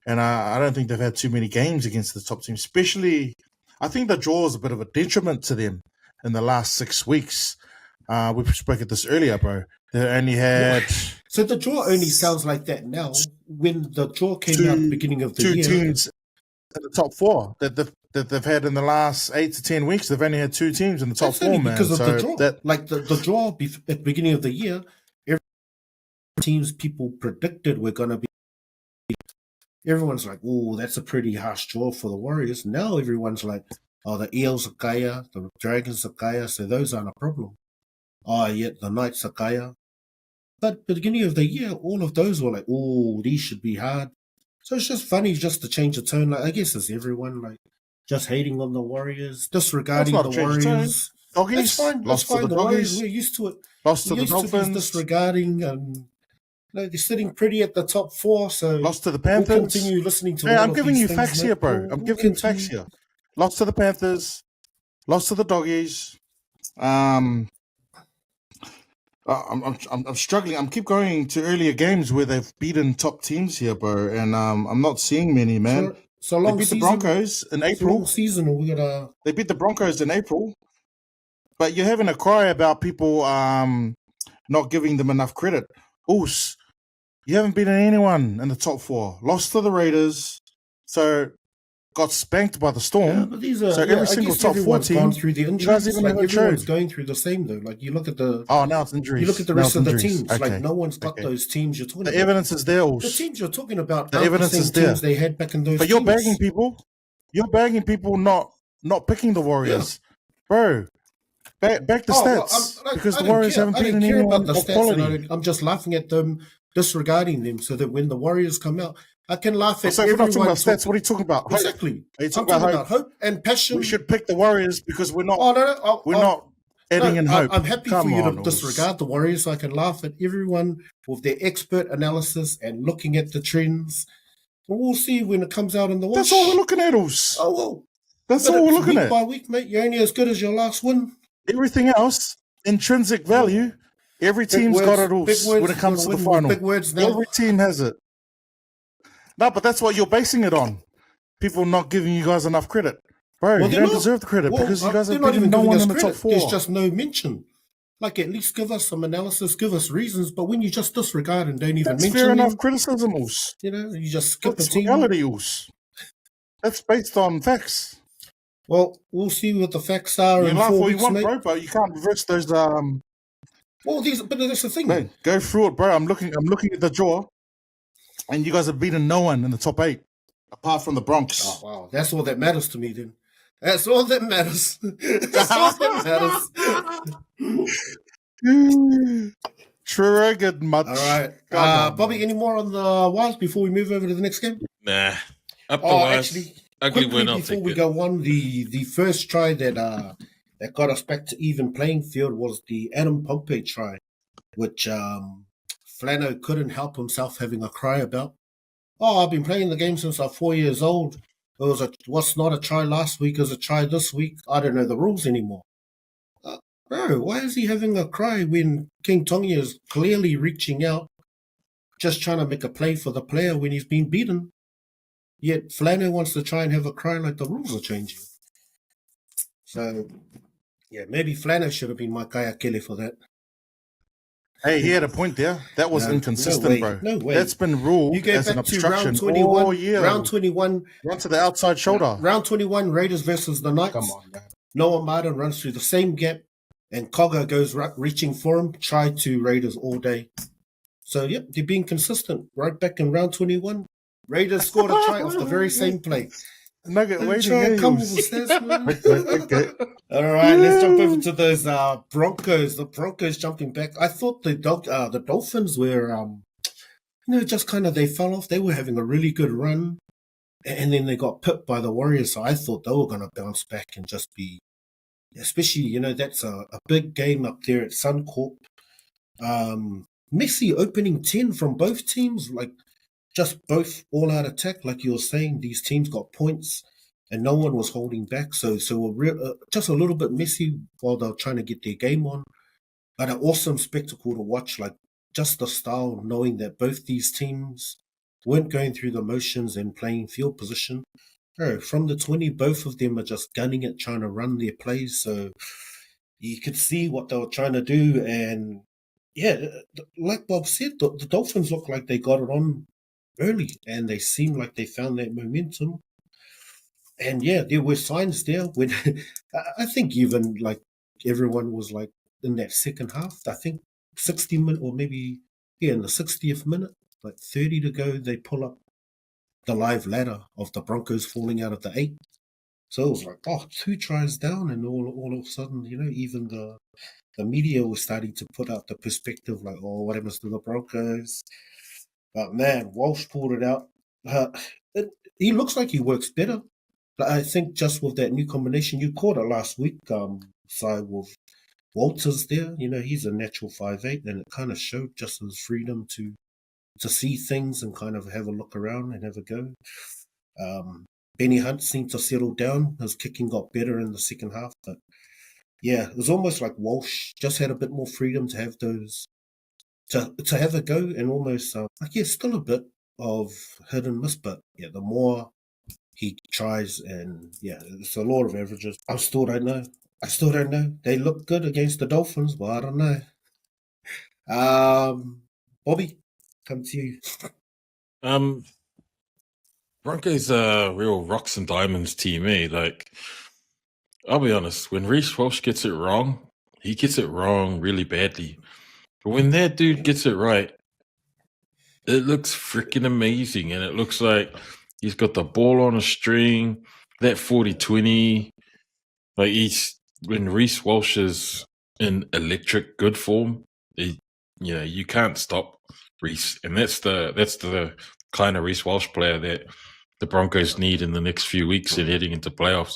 Speaker 3: And I don't think they've had too many games against the top team. Especially, I think the draw is a bit of a detriment to them in the last 6 weeks. We spoke at this earlier, bro. They only had...
Speaker 4: So the draw only sounds like that now. When the draw came out at the beginning of the year...
Speaker 3: 2 teams in the top 4 that they've had in the last 8 to 10 weeks. They've only had 2 teams in the top 4, man.
Speaker 4: Because of the draw. Like the draw at the beginning of the year, every teams people predicted were going to be... Everyone's like, "Oh, that's a pretty harsh draw for the Warriors." Now everyone's like, "Oh, the Eels are Kaea, the Dragons are Kaea, so those aren't a problem." "Oh, yeah, the Knights are Kaea." But at the beginning of the year, all of those were like, "Oh, these should be hard." So it's just funny just to change the tone. Like I guess it's everyone like just hating on the Warriors, disregarding the Warriors.
Speaker 3: Doggies,
Speaker 4: that's fine. That's fine. The Warriors, we're used to it.
Speaker 3: Lost to the Dolphins.
Speaker 4: Disregarding and... No, they're sitting pretty at the top 4, so...
Speaker 3: Lost to the Panthers.
Speaker 4: We'll continue listening to
Speaker 3: I'm giving you facts here, bro. I'm giving you facts here. Lost to the Panthers. Lost to the Doggies. I'm struggling. I'm keep going to earlier games where they've beaten top teams here, bro, and I'm not seeing many, man.
Speaker 4: So long
Speaker 3: they beat the Broncos in April.
Speaker 4: Long season, or we gotta...
Speaker 3: They beat the Broncos in April, but you're having a cry about people not giving them enough credit. Oos, you haven't beaten anyone in the top 4. Lost to the Raiders, so got spanked by the Storm.
Speaker 4: Yeah, but these are,
Speaker 3: so every single top 4 team,
Speaker 4: gone through the injuries.
Speaker 3: You guys even
Speaker 4: everyone's going through the same though. Like you look at the...
Speaker 3: Oh, now it's injuries.
Speaker 4: You look at the rest of the teams.
Speaker 3: Okay.
Speaker 4: Like no one's got those teams you're talking about.
Speaker 3: The evidence is there.
Speaker 4: The teams you're talking about,
Speaker 3: the evidence is there.
Speaker 4: Teams they had back in those.
Speaker 3: But you're bagging people. You're bagging people not picking the Warriors, bro. Back the stats because the Warriors haven't beaten anyone of quality.
Speaker 4: I'm just laughing at them, disregarding them, so that when the Warriors come out, I can laugh at
Speaker 3: so
Speaker 4: everyone.
Speaker 3: If we're not talking about stats, what are you talking about?
Speaker 4: Exactly.
Speaker 3: Are you talking about
Speaker 4: hope and passion?
Speaker 3: We should pick the Warriors because we're not. We're not adding in hope.
Speaker 4: I'm happy for you to disregard the Warriors, so I can laugh at everyone with their expert analysis and looking at the trends. And we'll see when it comes out in the wash.
Speaker 3: That's all we're looking at, Us.
Speaker 4: Oh well.
Speaker 3: That's all we're looking at.
Speaker 4: Week by week, mate. You're only as good as your last win.
Speaker 3: Everything else, intrinsic value, every team's got it all when it comes to the final.
Speaker 4: Big words now.
Speaker 3: Every team has it. No, but that's what you're basing it on. People not giving you guys enough credit. Bro, you don't deserve the credit because you guys have beaten no one in the top 4.
Speaker 4: There's just no mention. Like, at least give us some analysis, give us reasons. But when you just disregard and don't even
Speaker 3: That's
Speaker 4: mention
Speaker 3: fair enough
Speaker 4: them,
Speaker 3: criticism, Us.
Speaker 4: you just skip a
Speaker 3: That's
Speaker 4: team.
Speaker 3: reality, Us. That's based on facts.
Speaker 4: Well, we'll see what the facts are
Speaker 3: You
Speaker 4: in
Speaker 3: laugh
Speaker 4: 4
Speaker 3: all you
Speaker 4: weeks,
Speaker 3: want,
Speaker 4: mate.
Speaker 3: bro, but you can't reverse those.
Speaker 4: Well, but that's the thing.
Speaker 3: Mate, go through it, bro. I'm looking at the draw, and you guys have beaten no one in the top 8, apart from the Bronx.
Speaker 4: Oh, wow. That's all that matters to me, then. That's all that matters. That's all that matters.
Speaker 3: Triggered much.
Speaker 4: All right.
Speaker 3: Come on,
Speaker 4: Bobby,
Speaker 3: man.
Speaker 4: any more on the Wise before we move over to the next game?
Speaker 2: Nah. Up the
Speaker 4: Oh,
Speaker 2: Wise.
Speaker 4: actually,
Speaker 2: Ugly
Speaker 4: quickly
Speaker 2: win, I'll
Speaker 4: before
Speaker 2: take
Speaker 4: we
Speaker 2: it.
Speaker 4: go on, the first try that got us back to even playing field was the Adam Pompey try, which Flano couldn't help himself having a cry about. Oh, I've been playing the game since I'm 4 years old. What's not a try last week is a try this week. I don't know the rules anymore. Bro, why is he having a cry when King Tonga is clearly reaching out, just trying to make a play for the player when he's been beaten? Yet Flano wants to try and have a cry like the rules are changing. So, yeah, maybe Flano should have been my Kaea Kele for that.
Speaker 3: Hey, he had a point there. That was inconsistent,
Speaker 4: no way,
Speaker 3: bro.
Speaker 4: no way.
Speaker 3: That's been ruled
Speaker 4: You go
Speaker 3: as an
Speaker 4: back to
Speaker 3: obstruction
Speaker 4: round 21.
Speaker 3: all year.
Speaker 4: Round 21.
Speaker 3: Run to the outside shoulder.
Speaker 4: Round 21, Raiders versus the Knights.
Speaker 3: Come on, man.
Speaker 4: Noah Martin runs through the same gap, and Cogger goes reaching for him. Tried to Raiders all day. So, yep, they're being consistent. Right back in round 21, Raiders scored a try off the very same play.
Speaker 3: Nugget waiting
Speaker 4: Try
Speaker 3: here.
Speaker 4: and come
Speaker 3: you-
Speaker 4: with this, man.
Speaker 3: Okay.
Speaker 4: All right, let's jump over to those Broncos. The Broncos jumping back. I thought the Dolphins were, just kind of, they fell off. They were having a really good run, and then they got pipped by the Warriors. So I thought they were going to bounce back and just be, especially, that's a big game up there at Suncorp. Messi opening 10 from both teams, like just both all-out attack. Like you were saying, these teams got points. And no one was holding back, so just a little bit messy while they were trying to get their game on. But an awesome spectacle to watch, like just the style, knowing that both these teams weren't going through the motions and playing field position. From the 20, both of them are just gunning it, trying to run their plays. So you could see what they were trying to do. And yeah, like Bob said, the Dolphins look like they got it on early, and they seem like they found that momentum. And yeah, there were signs there when I think even like everyone was like in that second half. I think 60 minutes or maybe in the 60th minute, like 30 to go, they pull up the live ladder of the Broncos falling out of the 8. So it was like, 2 tries down, and all of a sudden, even the media was starting to put out the perspective like, what happens to the Broncos? But man, Walsh pulled it out. He looks like he works better. I think just with that new combination, you caught it last week, side with Walters there. He's a natural 5'8", and it kind of showed just his freedom to see things and kind of have a look around and have a go. Benny Hunt seemed to settle down. His kicking got better in the second half, but yeah, it was almost like Walsh just had a bit more freedom to have those, to have a go, and almost, still a bit of hit and miss, but yeah, the more he tries, and yeah, it's a law of averages. I still don't know. They look good against the Dolphins, but I don't know. Bobby, come to you.
Speaker 2: Broncos are real rocks and diamonds team, eh? Like, I'll be honest, when Reece Walsh gets it wrong, he gets it wrong really badly. But when that dude gets it right, it looks freaking amazing. And it looks like he's got the ball on a string, that 40-20. Like, when Reece Walsh is in electric good form, you can't stop Reece. And that's the kind of Reece Walsh player that the Broncos need in the next few weeks and heading into playoffs.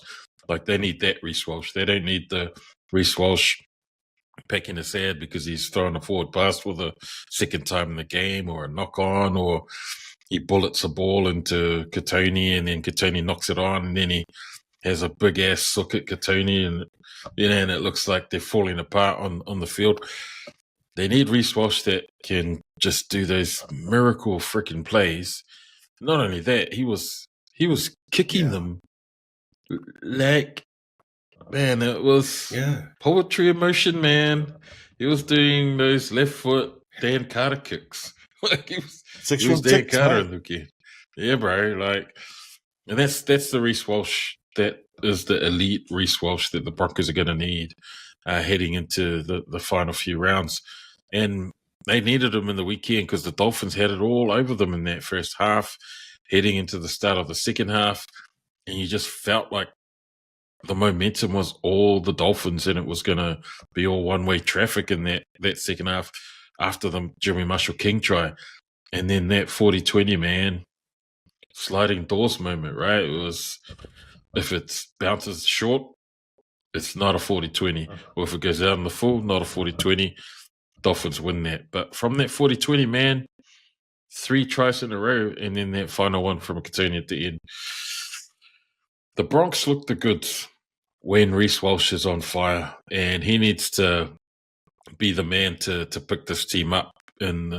Speaker 2: Like, they need that Reece Walsh. They don't need the Reece Walsh pecking his head because he's throwing a forward pass for the second time in the game, or a knock on, or he bullets a ball into Katoni and then Katoni knocks it on, and then he has a big ass sook at Katoni, and and it looks like they're falling apart on the field. They need Reece Walsh that can just do those miracle freaking plays. Not only that, he was kicking them like Man, it was poetry in motion, man. He was doing those left foot Dan Carter kicks. Like he was Dan Carter in the game. Yeah, bro. Like, and that's the Reece Walsh that is the elite Reece Walsh that the Broncos are going to need heading into the final few rounds. And they needed him in the weekend because the Dolphins had it all over them in that first half, heading into the start of the second half. And you just felt like the momentum was all the Dolphins, and it was going to be all one-way traffic in that second half after the Jeremy Marshall-King try. And then that 40-20, man, sliding doors moment, right? It was, if it bounces short, it's not a 40-20. Or if it goes out in the full, not a 40-20. Dolphins win that. But from that 40-20, man, 3 tries in a row, and then that final one from Katoni at the end. The Bronx look the goods when Reece Walsh is on fire, and he needs to be the man to pick this team up in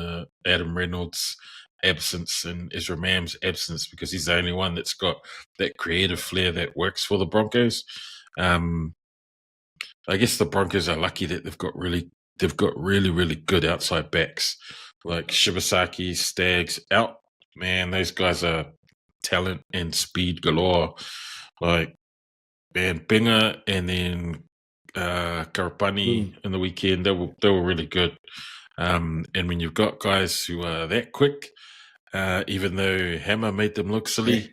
Speaker 2: Adam Reynolds' absence and Ezra Mam's absence, because he's the only one that's got that creative flair that works for the Broncos. I guess the Broncos are lucky that they've got really, really good outside backs like Shibasaki, Staggs out. Man, those guys are talent and speed galore. Like, man, Binga and then Karapani in the weekend, they were really good. And when you've got guys who are that quick, even though Hammer made them look silly,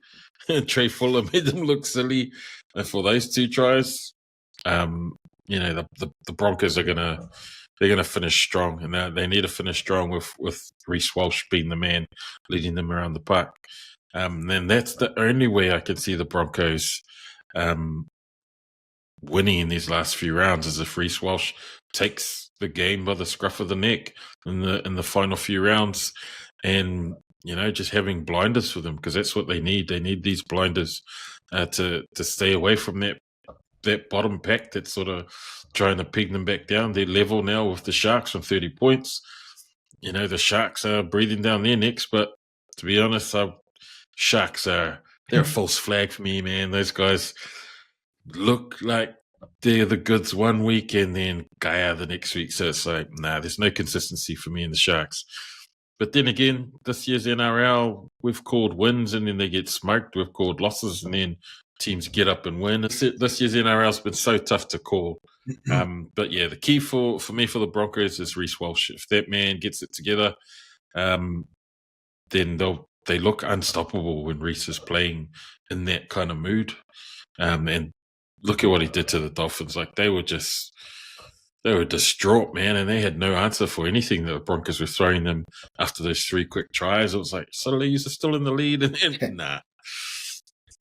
Speaker 2: Trey Fuller made them look silly for those 2 tries, you know, the Broncos are gonna finish strong, and they need to finish strong with Reece Walsh being the man leading them around the park. And that's the only way I can see the Broncos winning in these last few rounds, is if Reece Walsh takes the game by the scruff of the neck in the final few rounds, and you know, just having blinders for them, because that's what they need. They need these blinders to stay away from that bottom pack that's sort of trying to peg them back down. They're level now with the Sharks on 30 points. You know, the Sharks are breathing down their necks, but to be honest, Sharks they're a false flag for me, man. Those guys look like they're the goods one week and then Kaea the next week. So it's like, nah, there's no consistency for me in the Sharks. But then again, this year's NRL, we've called wins and then they get smoked. We've called losses and then teams get up and win. This year's NRL's been so tough to call. But yeah, the key for me for the Broncos is Reece Walsh. If that man gets it together, then they look unstoppable when Reece is playing in that kind of mood. And look at what he did to the Dolphins. Like, they were distraught, man, and they had no answer for anything that the Broncos were throwing them after those 3 quick tries. It was like, suddenly you're still in the lead, and nah.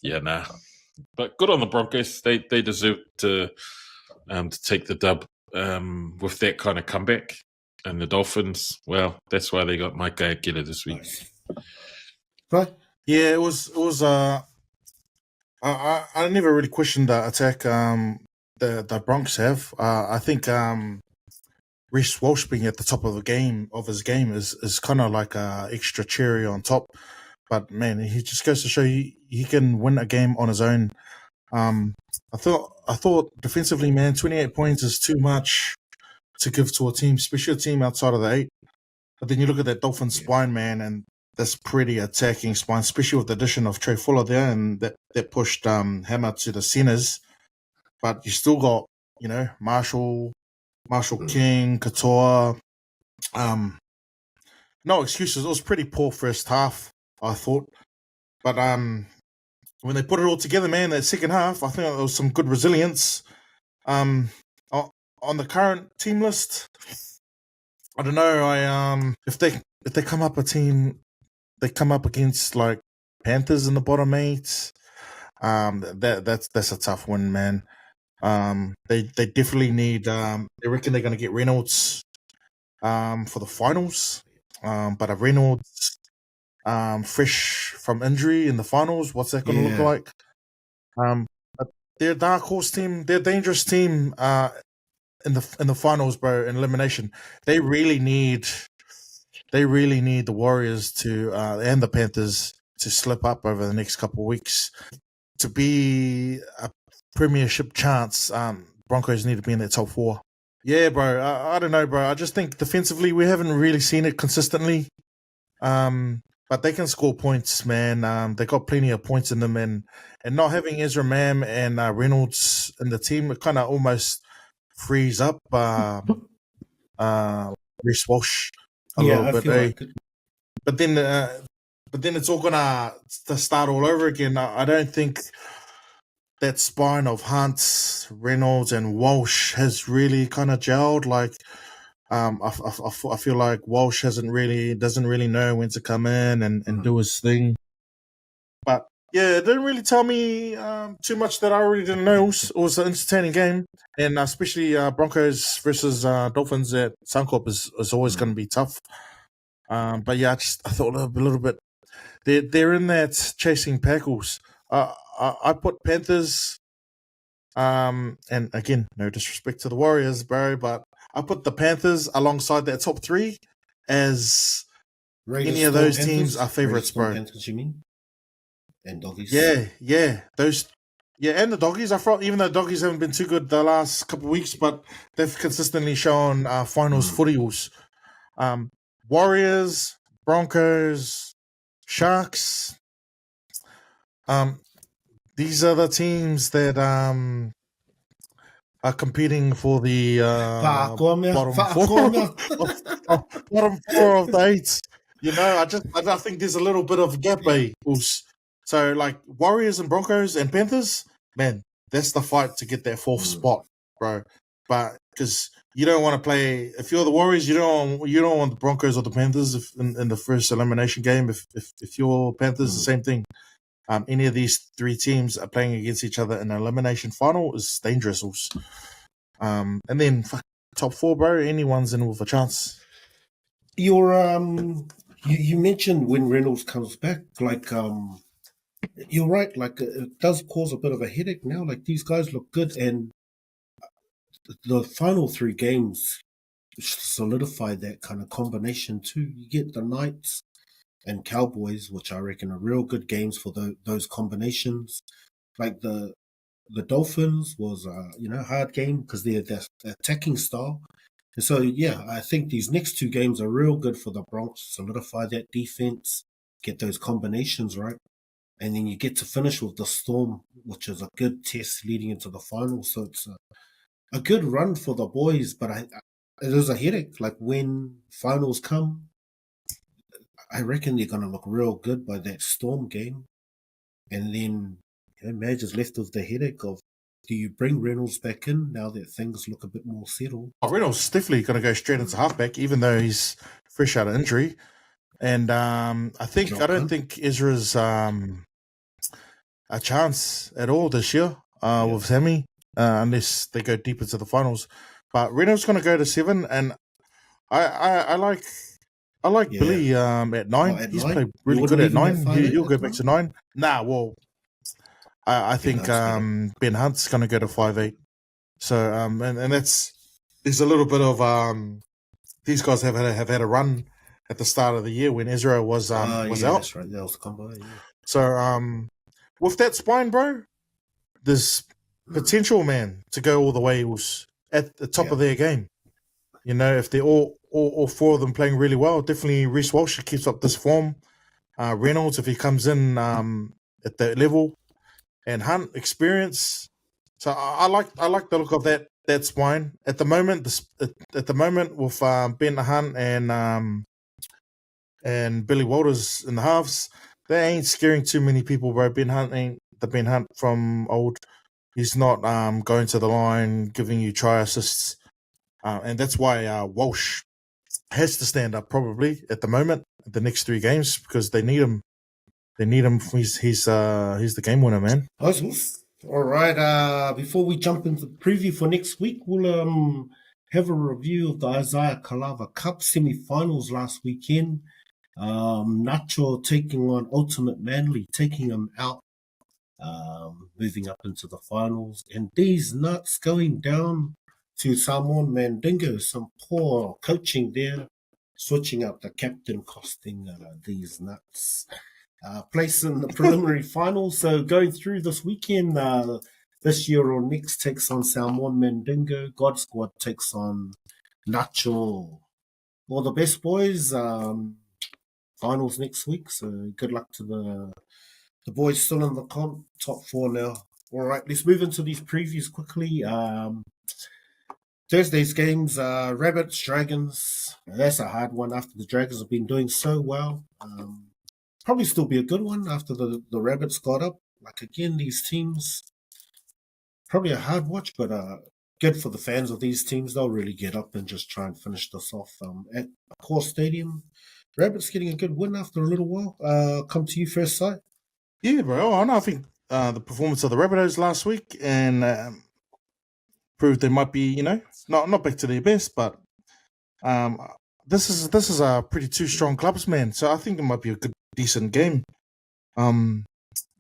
Speaker 2: Yeah, nah. But good on the Broncos. They deserve to take the dub with that kind of comeback. And the Dolphins, well, that's why they got Mike Kele this week.
Speaker 3: Right. Yeah, it was. I never really questioned the attack the Bronx have. I think Reece Walsh being at the top of his game is kind of like a extra cherry on top. But man, he just goes to show he can win a game on his own. I thought defensively, man, 28 points is too much to give to a team, especially a team outside of the 8. But then you look at that Dolphins spine, man, and that's pretty attacking spine, especially with the addition of Trey Fuller there, and that pushed Hammer to the centers. But you still got, you know, Marshall King, Katoa. No excuses. It was pretty poor first half, I thought. But when they put it all together, man, that second half, I think there was some good resilience. On the current team list, I don't know. If they come up they come up against like Panthers in the bottom 8. That's a tough one, man. They definitely need. They reckon they're going to get Reynolds for the finals. But a Reynolds fresh from injury in the finals, what's that going to look like? But they're a dark horse team. They're a dangerous team in the finals, bro. In elimination, they really need the Warriors to and the Panthers to slip up over the next couple of weeks to be premiership chance, Broncos need to be in that top 4. Yeah, bro. I don't know, bro. I just think defensively we haven't really seen it consistently. But they can score points, man. They got plenty of points in them, and not having Ezra Mam and Reynolds in the team, it kind of almost frees up Reece Walsh a little bit.
Speaker 4: Feel like it.
Speaker 3: But then it's all gonna start all over again. I don't think that spine of Hunt, Reynolds, and Walsh has really kind of gelled. Like, I feel like Walsh doesn't really know when to come in and do his thing. But yeah, it didn't really tell me too much that I already didn't know. It was an entertaining game, and especially Broncos versus Dolphins at Suncorp is always going to be tough. But yeah, I thought a little bit. They're in that chasing Packers. I put Panthers. And again, no disrespect to the Warriors, bro, but I put the Panthers alongside that top 3 as
Speaker 4: Raiders,
Speaker 3: any of those
Speaker 4: Storm,
Speaker 3: teams
Speaker 4: Panthers?
Speaker 3: are favorites,
Speaker 4: Raiders, Storm,
Speaker 3: bro.
Speaker 4: Panthers, you mean? And Doggies.
Speaker 3: Yeah, those. Yeah, and the Doggies. I thought even though Doggies haven't been too good the last couple of weeks, but they've consistently shown finals footyals. Warriors, Broncos, Sharks. These are the teams that are competing for the bottom 4 of the 8. You know, I think there's a little bit of gap, So like Warriors and Broncos and Panthers, man, that's the fight to get that 4th spot, bro. But because you don't want to play, if you're the Warriors, you don't want the Broncos or the Panthers in the first elimination game. If you're Panthers, the same thing. Any of these 3 teams are playing against each other in an elimination final is dangerous. And then top 4, bro. Anyone's in with a chance.
Speaker 4: You mentioned when Reynolds comes back, like you're right. Like it does cause a bit of a headache now. Like these guys look good, and the final 3 games solidify that kind of combination too. You get the Knights and Cowboys, which I reckon are real good games for those combinations. Like the Dolphins was a hard game because they're attacking style. And so yeah, I think these next 2 games are real good for the Broncos, solidify that defense, get those combinations right, and then you get to finish with the Storm, which is a good test leading into the final. So it's a good run for the boys, but it is a headache. Like when finals come, I reckon they're going to look real good by that Storm game. And then Madge is left with the headache of, do you bring Reynolds back in now that things look a bit more settled?
Speaker 3: Reynolds is definitely going to go straight into halfback, even though he's fresh out of injury. And I don't think Ezra's a chance at all this year with Sammy, unless they go deep into the finals. But Reynolds going to go to 7, and I like Billy at 9. He's played really good at 9. He'll go back to 9. Nah, well, I think Ben Hunt's going to go to 5'8". So and there's a little bit of these guys have had a run at the start of the year when Ezra was out.
Speaker 4: That's right. That was the combo. Yeah.
Speaker 3: So with that spine, bro, there's potential, man, to go all the way at the top of their game. You know, if they're all 4 of them playing really well, definitely Reece Walsh keeps up this form. Reynolds, if he comes in at that level, and Hunt experience. So I like the look of that spine at the moment. With Ben Hunt and Billy Walters in the halves, they ain't scaring too many people, bro. Ben Hunt ain't the Ben Hunt from old. He's not going to the line, giving you try assists. And that's why Walsh has to stand up probably at the moment, the next 3 games, because they need him. They need him. He's the game winner, man.
Speaker 4: All right. Before we jump into the preview for next week, we'll have a review of the Isaiah Kalava Cup semi-finals last weekend. Nacho taking on Ultimate Manly, taking him out, moving up into the finals, and these nuts going down to Samoan Mandingo. Some poor coaching there, switching up the captain, costing these nuts place in the preliminary final. So going through this weekend, This year or next takes on Salmon Mandingo. God Squad takes on Nacho. All the best, boys. Finals next week, so good luck to the boys still in the comp. Top 4 now. All right, let's move into these previews quickly. Thursday's games, Rabbits, Dragons. That's a hard one after the Dragons have been doing so well. Probably still be a good one after the Rabbits got up. Like, again, these teams, probably a hard watch, but good for the fans of these teams. They'll really get up and just try and finish this off at Core Stadium. Rabbits getting a good win after a little while. Come to you first, Si.
Speaker 3: Yeah, bro. I think the performance of the Rabbitohs last week and proved they might be, not back to their best, but this is a pretty two strong clubs, man. So I think it might be a good, decent game. And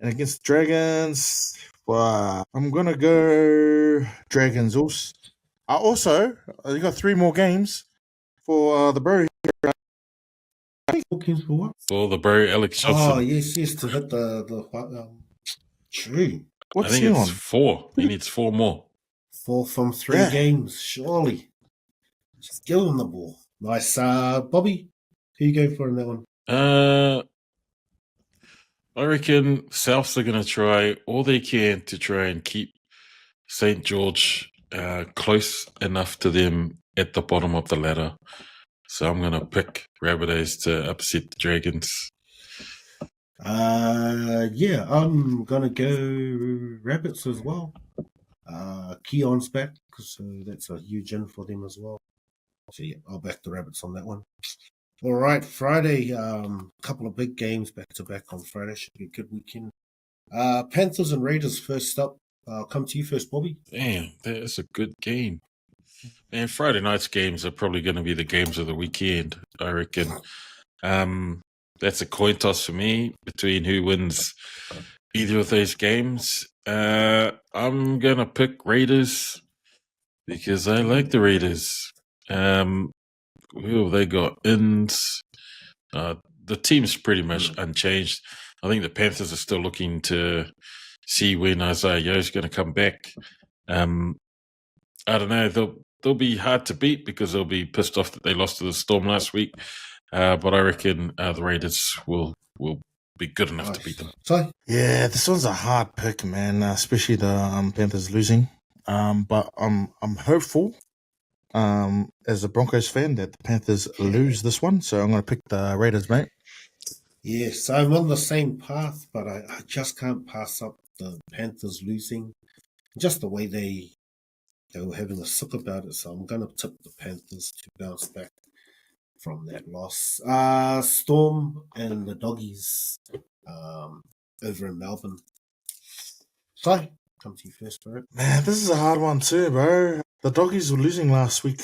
Speaker 3: against the Dragons, I'm gonna go Dragons. Also, you got 3 more games for the Bro.
Speaker 4: For what?
Speaker 2: For the bro, Alex Johnson.
Speaker 4: Oh, yes, to hit the true.
Speaker 3: What's
Speaker 2: I think
Speaker 3: he
Speaker 2: it's
Speaker 3: on?
Speaker 2: 4. He needs 4 more.
Speaker 4: 4 from 3 games, surely. Just give him the ball. Nice. Bobby, who you go for in that one?
Speaker 2: I reckon Souths are going to try all they can to try and keep St. George close enough to them at the bottom of the ladder. So I'm going to pick Rabbitohs to upset the Dragons.
Speaker 4: Yeah, I'm going to go Rabbits as well. Keon's back, so that's a huge in for them as well. So yeah, I'll back the Rabbits on that one. All right, Friday, couple of big games back to back on Friday. Should be a good weekend. Panthers and Raiders first up. I'll come to you first, Bobby.
Speaker 2: Damn, that is a good game. And Friday night's games are probably going to be the games of the weekend, I reckon. That's a coin toss for me between who wins either of those games. I'm going to pick Raiders because I like the Raiders. Who have they got? The team's pretty much unchanged. I think the Panthers are still looking to see when Isaiah is going to come back. I don't know. They'll be hard to beat because they'll be pissed off that they lost to the Storm last week. But I reckon the Raiders will be good enough to beat them.
Speaker 4: Sorry?
Speaker 3: Yeah, this one's a hard pick, man. Especially the Panthers losing. But I'm hopeful, as a Broncos fan, that the Panthers lose this one. So I'm going to pick the Raiders, mate.
Speaker 4: Yes, I'm on the same path, but I just can't pass up the Panthers losing. Just the way they were having a suck about it, so I'm going to tip the Panthers to bounce back from that loss. Storm and the Doggies over in Melbourne. So, come to you first, bro.
Speaker 3: Man, this is a hard one too, bro. The Doggies were losing last week.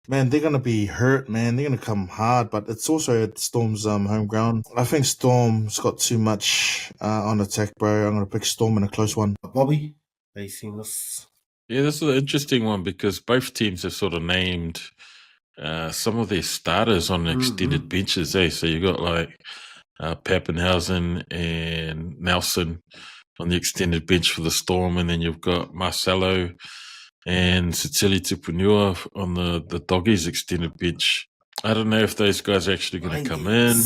Speaker 3: Man, they're going to be hurt, man. They're going to come hard, but it's also at Storm's home ground. I think Storm's got too much on attack, bro. I'm going to pick Storm in a close one.
Speaker 4: Bobby, are you seeing this?
Speaker 2: Yeah, this is an interesting one because both teams have sort of named some of their starters on extended benches. So you got like Pappenhausen and Nelson on the extended bench for the Storm, and then you've got Marcelo and Sicily Tupunua on the Doggies extended bench. I don't know if those guys are actually going to come in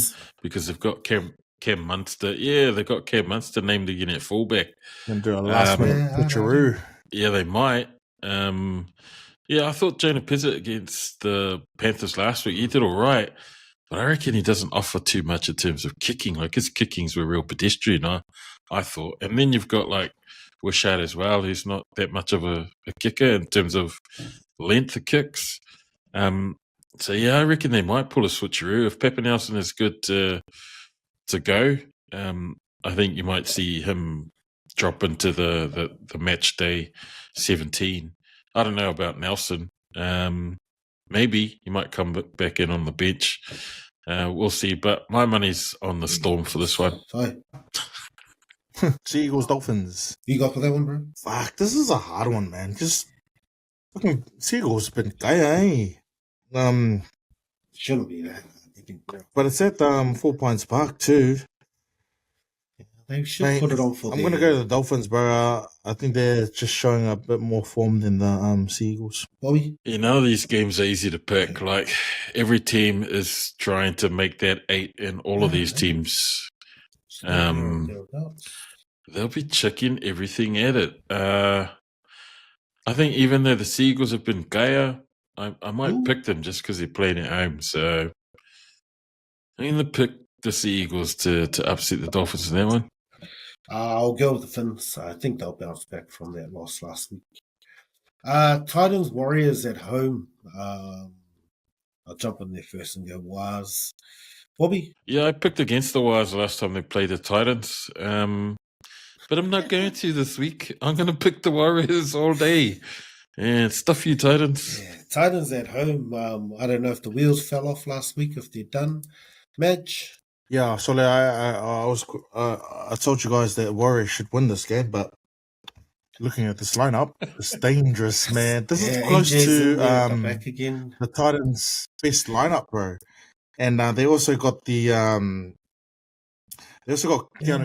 Speaker 2: because they've got Cam Munster. Yeah, they've got Cam Munster named again at fullback.
Speaker 3: And do a last minute pitcheroo.
Speaker 2: Yeah, they might. I thought Jonah Pizzett against the Panthers last week, he did all right, but I reckon he doesn't offer too much in terms of kicking. Like, his kickings were real pedestrian, I thought. And then you've got, like, Wishart as well, who's not that much of a kicker in terms of length of kicks. I reckon they might pull a switcheroo. If Pepper Nelson is good to go, I think you might see him drop into the match day 17. I don't know about Nelson. Maybe he might come back in on the bench. We'll see. But my money's on the Storm for this one.
Speaker 4: Sorry.
Speaker 3: Seagulls, Dolphins.
Speaker 4: You got for that one, bro?
Speaker 3: Fuck, this is a hard one, man. Just fucking Seagulls been Kaea, eh?
Speaker 4: Shouldn't be that.
Speaker 3: But it's at 4 Pines Park too.
Speaker 4: They should put it on for
Speaker 3: I'm going to go to the Dolphins, bro. I think they're just showing a bit more form than the Seagulls.
Speaker 4: Bobby?
Speaker 2: These games are easy to pick. Like, every team is trying to make that 8, and all of these teams, they'll be checking everything at it. I think even though the Seagulls have been Kaea, I might pick them just because they're playing at home. So I'm going to pick the Seagulls to upset the Dolphins in that one.
Speaker 4: I'll go with the Finns. I think they'll bounce back from that loss last week. Titans Warriors at home. I'll jump in there first and go Waz. Bobby?
Speaker 2: Yeah, I picked against the Warriors last time they played the Titans. But I'm not going to this week. I'm going to pick the Warriors all day. And stuff you, Titans.
Speaker 4: Yeah, Titans at home. I don't know if the wheels fell off last week, if they're done. Madge?
Speaker 3: Yeah, so I told you guys that Warriors should win this game, but looking at this lineup, it's dangerous, man. This is close to
Speaker 4: back again.
Speaker 3: The Titans' best lineup, bro. And they also got Keanu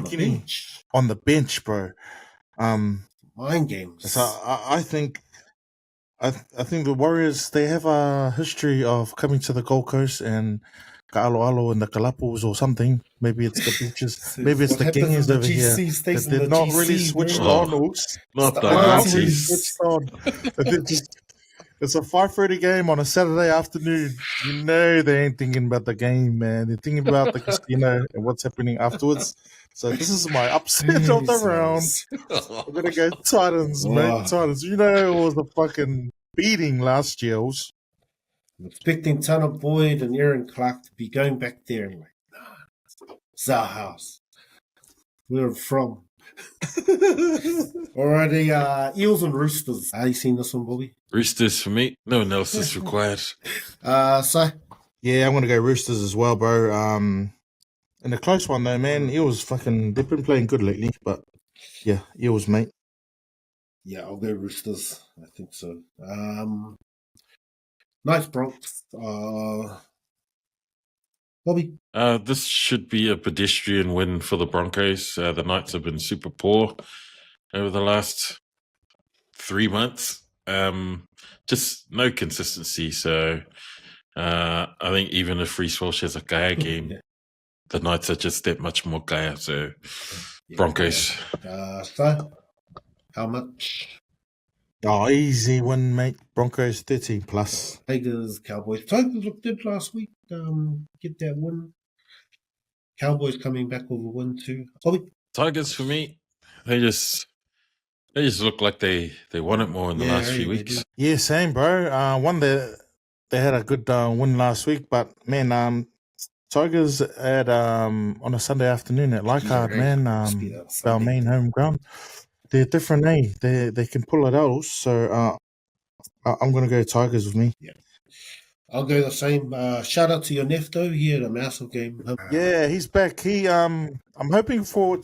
Speaker 3: Kini on the bench, bro.
Speaker 4: Mind games.
Speaker 3: So I think the Warriors, they have a history of coming to the Gold Coast and Ka'aloalo in the Galapagos or something. Maybe it's the beaches. Maybe it's the gangs over here. They're not really switched on.
Speaker 2: Not the
Speaker 3: really switched on. It's a 5:30 game on a Saturday afternoon. You know they ain't thinking about the game, man. They're thinking about the casino and what's happening afterwards. So this is my upset of the round. I'm gonna go Titans, mate. Titans. You know it was a fucking beating last year.
Speaker 4: I'm expecting Tanner Boyd and Aaron Clark to be going back there and like, nah, it's our house. Where I'm from. Alrighty, Eels and Roosters. Have you seen this one, Bobby?
Speaker 2: Roosters for me. No analysis required.
Speaker 4: So?
Speaker 3: Yeah, I'm gonna go Roosters as well, bro. In a close one though, man. Eels they've been playing good lately, but yeah, Eels, mate.
Speaker 4: Yeah, I'll go Roosters. I think so. Nice Bronx. Bobby?
Speaker 2: This should be a pedestrian win for the Broncos. The Knights have been super poor over the last 3 months. Just no consistency. So I think even if Reece Walsh has a Kaea game, the Knights are just that much more Kaea. So Broncos.
Speaker 4: So, how much?
Speaker 3: Oh, easy win, mate. Broncos 13 plus.
Speaker 4: Tigers, Cowboys. Tigers looked good last week. Get that win. Cowboys coming back with a win too. Bobby?
Speaker 2: Tigers for me. They just look like they want it more in the last few weeks.
Speaker 3: Yeah, same, bro. They had a good win last week, but man, Tigers at on a Sunday afternoon at Leichhardt, man, our main home ground. They're different, eh? They can pull it out. So I'm gonna go Tigers with me.
Speaker 4: Yeah, I'll go the same. Shout out to your Nefto. He had a massive game.
Speaker 3: Yeah, he's back. I'm hoping for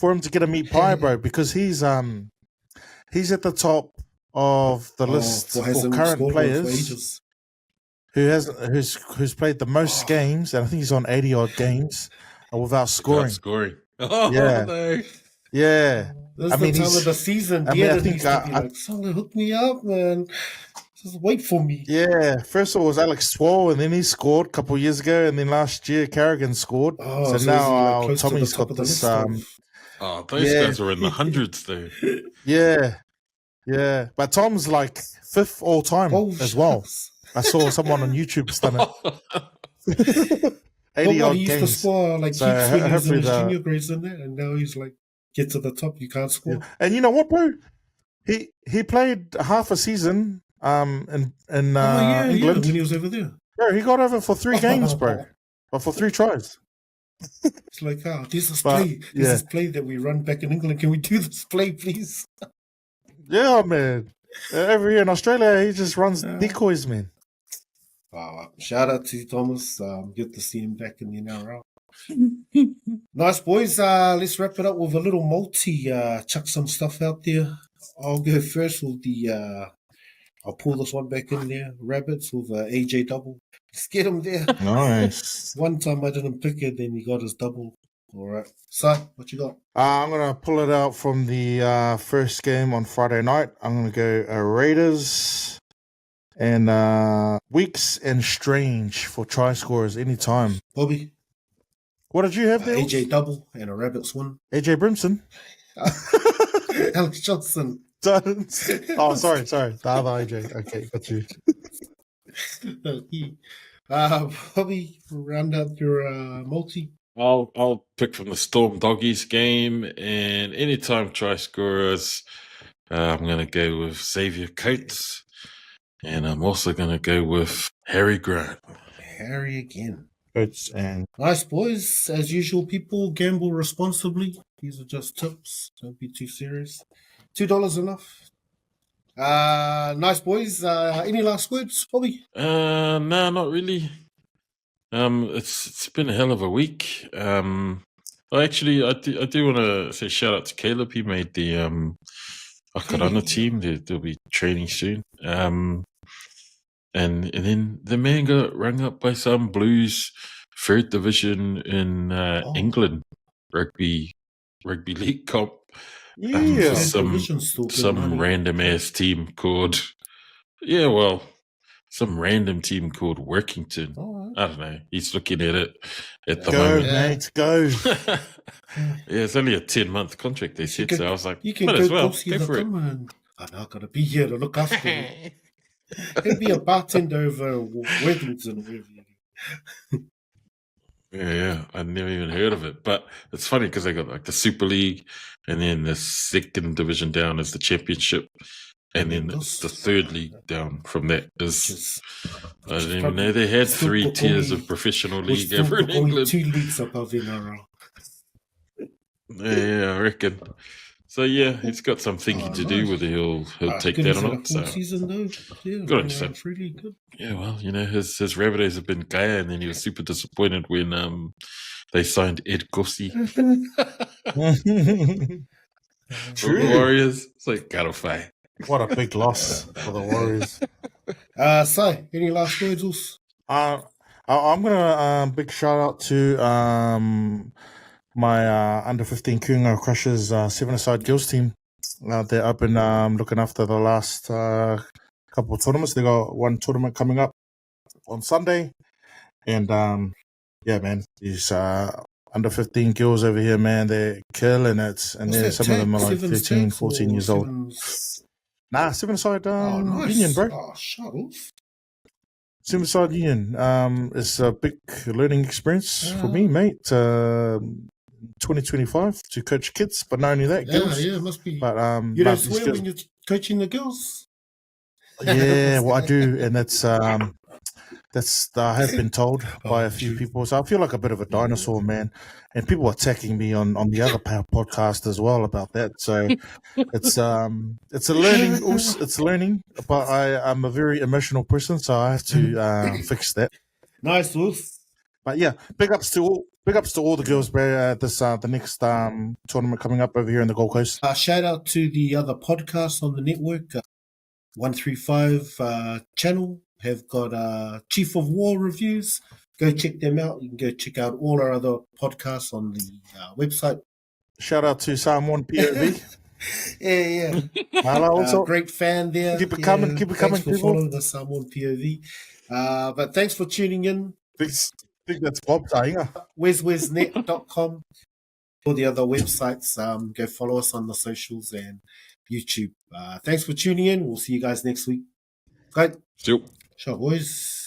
Speaker 3: him to get a meat pie, bro, because he's at the top of the list for current players who's played the most games, and I think he's on 80 odd games without scoring.
Speaker 2: Oh,
Speaker 3: yeah,
Speaker 2: no.
Speaker 3: Yeah.
Speaker 4: This is the time of the season. I think Solid, hook me up, man. Just wait for me.
Speaker 3: Yeah. First of all, it was Alex Swole, and then he scored a couple of years ago, and then last year Carrigan scored.
Speaker 4: So
Speaker 3: now Tommy's got this.
Speaker 2: Those guys are in the hundreds, though.
Speaker 3: Yeah. But Tom's like 5th all time as well. I saw someone on YouTube stunning. 80 odd
Speaker 4: he used
Speaker 3: games.
Speaker 4: to score like keep swingers in his junior grades in there, and now he's like get to the top, you can't score.
Speaker 3: Yeah. And you know what, bro? He played half a season in England
Speaker 4: when he was over there.
Speaker 3: Bro, he got over for 3 games, bro. Or for 3 tries.
Speaker 4: It's like, this is play. This is play that we run back in England. Can we do this play, please?
Speaker 3: Yeah, man. Every year in Australia, he just runs decoys, man.
Speaker 4: Shout out to Thomas. Good to see him back in the NRL. Nice, boys. Let's wrap it up with a little multi. Chuck some stuff out there. I'll go first with I'll pull this one back in there. Rabbits with AJ double. Let's get him there.
Speaker 3: Nice.
Speaker 4: One time I didn't pick it, then he got his double. All right. So, what you got?
Speaker 3: I'm going to pull it out from the first game on Friday night. I'm going to go Raiders and Weeks and Strange for try scorers anytime.
Speaker 4: Bobby?
Speaker 3: What did you have there?
Speaker 4: AJ double and a Rabbits win.
Speaker 3: AJ Brimson?
Speaker 4: Alex Johnson.
Speaker 3: Oh, sorry. The other AJ. Okay, got you.
Speaker 4: Bobby, round up your multi.
Speaker 2: I'll pick from the Storm Doggies game, and anytime try scorers, I'm going to go with Xavier Coates, and I'm also going to go with Harry Grant.
Speaker 4: Harry again.
Speaker 3: Coates and
Speaker 4: Nice, boys. As usual, people gamble responsibly. These are just tips. Don't be too serious. $2 enough. Nice, boys. Any last words, Bobby?
Speaker 2: No, not really. It's been a hell of a week. Well, actually, I do want to say shout out to Caleb. He made the Akarana team. They'll be training soon. And then the man got rung up by some Blues third division in England rugby league comp.
Speaker 3: yeah,
Speaker 2: Some random ass team called some random team called Workington.
Speaker 4: Right.
Speaker 2: I don't know. He's looking at it at the
Speaker 3: go,
Speaker 2: moment.
Speaker 3: mate, go.
Speaker 2: Yeah, it's only a 10-month contract they said, so I was like,
Speaker 4: you can
Speaker 2: might
Speaker 4: go
Speaker 2: as well
Speaker 4: see
Speaker 2: go
Speaker 4: the
Speaker 2: for it.
Speaker 4: and I'm not going to be here to look after you. He'll be a bartender over Worthington or wherever.
Speaker 2: Yeah, I never even heard of it. But it's funny because they got like the Super League, and then the second division down is the Championship, and then the third league down from that is I didn't even know they had three tiers of professional league over in England.
Speaker 4: 2 leagues above NRL.
Speaker 2: Yeah, I reckon. So yeah, he's got some thinking to do whether he'll take that or not. So
Speaker 4: season though, yeah,
Speaker 2: good on yourself.
Speaker 4: it's really good.
Speaker 2: Yeah, well, his Rabbitohs have been Kaea, and then he was super disappointed when they signed Ed Gossi.
Speaker 3: True.
Speaker 2: The Warriors. It's like Garofai.
Speaker 3: What a big loss for the Warriors.
Speaker 4: So, any last words, Us?
Speaker 3: I'm gonna big shout out to my under 15 Kunga Crushers 7-a-side girls team. They're up and looking after the last couple of tournaments. They got one tournament coming up on Sunday, and yeah, man, these under 15 girls over here, man, they're killing it, and some of them are like 13, 14 years old. Nah, 7-a-side
Speaker 4: nice.
Speaker 3: union, bro.
Speaker 4: Oh, shut off.
Speaker 3: 7-a-side union. It's a big learning experience for me, mate. 2025 to coach kids, but not only that, girls.
Speaker 4: Yeah, it must be.
Speaker 3: But
Speaker 4: you don't swear when you're coaching the girls.
Speaker 3: Yeah, well, I do, and that's I have been told by a few people. So I feel like a bit of a dinosaur, man. And people are attacking me on the other podcast as well about that. So it's a learning. It's learning, but I'm a very emotional person, so I have to fix that.
Speaker 4: Nice, Wolf.
Speaker 3: But yeah, big ups to all the girls, bro. The next tournament coming up over here in the Gold Coast.
Speaker 4: Shout out to the other podcasts on the network. 135 channel have got Chief of War reviews. Go check them out. You can go check out all our other podcasts on the website.
Speaker 3: Shout out to Samoan POV.
Speaker 4: yeah.
Speaker 3: Hello, also.
Speaker 4: Great fan there.
Speaker 3: Keep it coming. Keep it coming,
Speaker 4: people. Follow the Samoan POV. But thanks for tuning in.
Speaker 3: I think that's Bob Tainga.
Speaker 4: WesWesNet.com. For the other websites, go follow us on the socials and YouTube. Thanks for tuning in. We'll see you guys next week. Great.
Speaker 2: Sure,
Speaker 4: boys.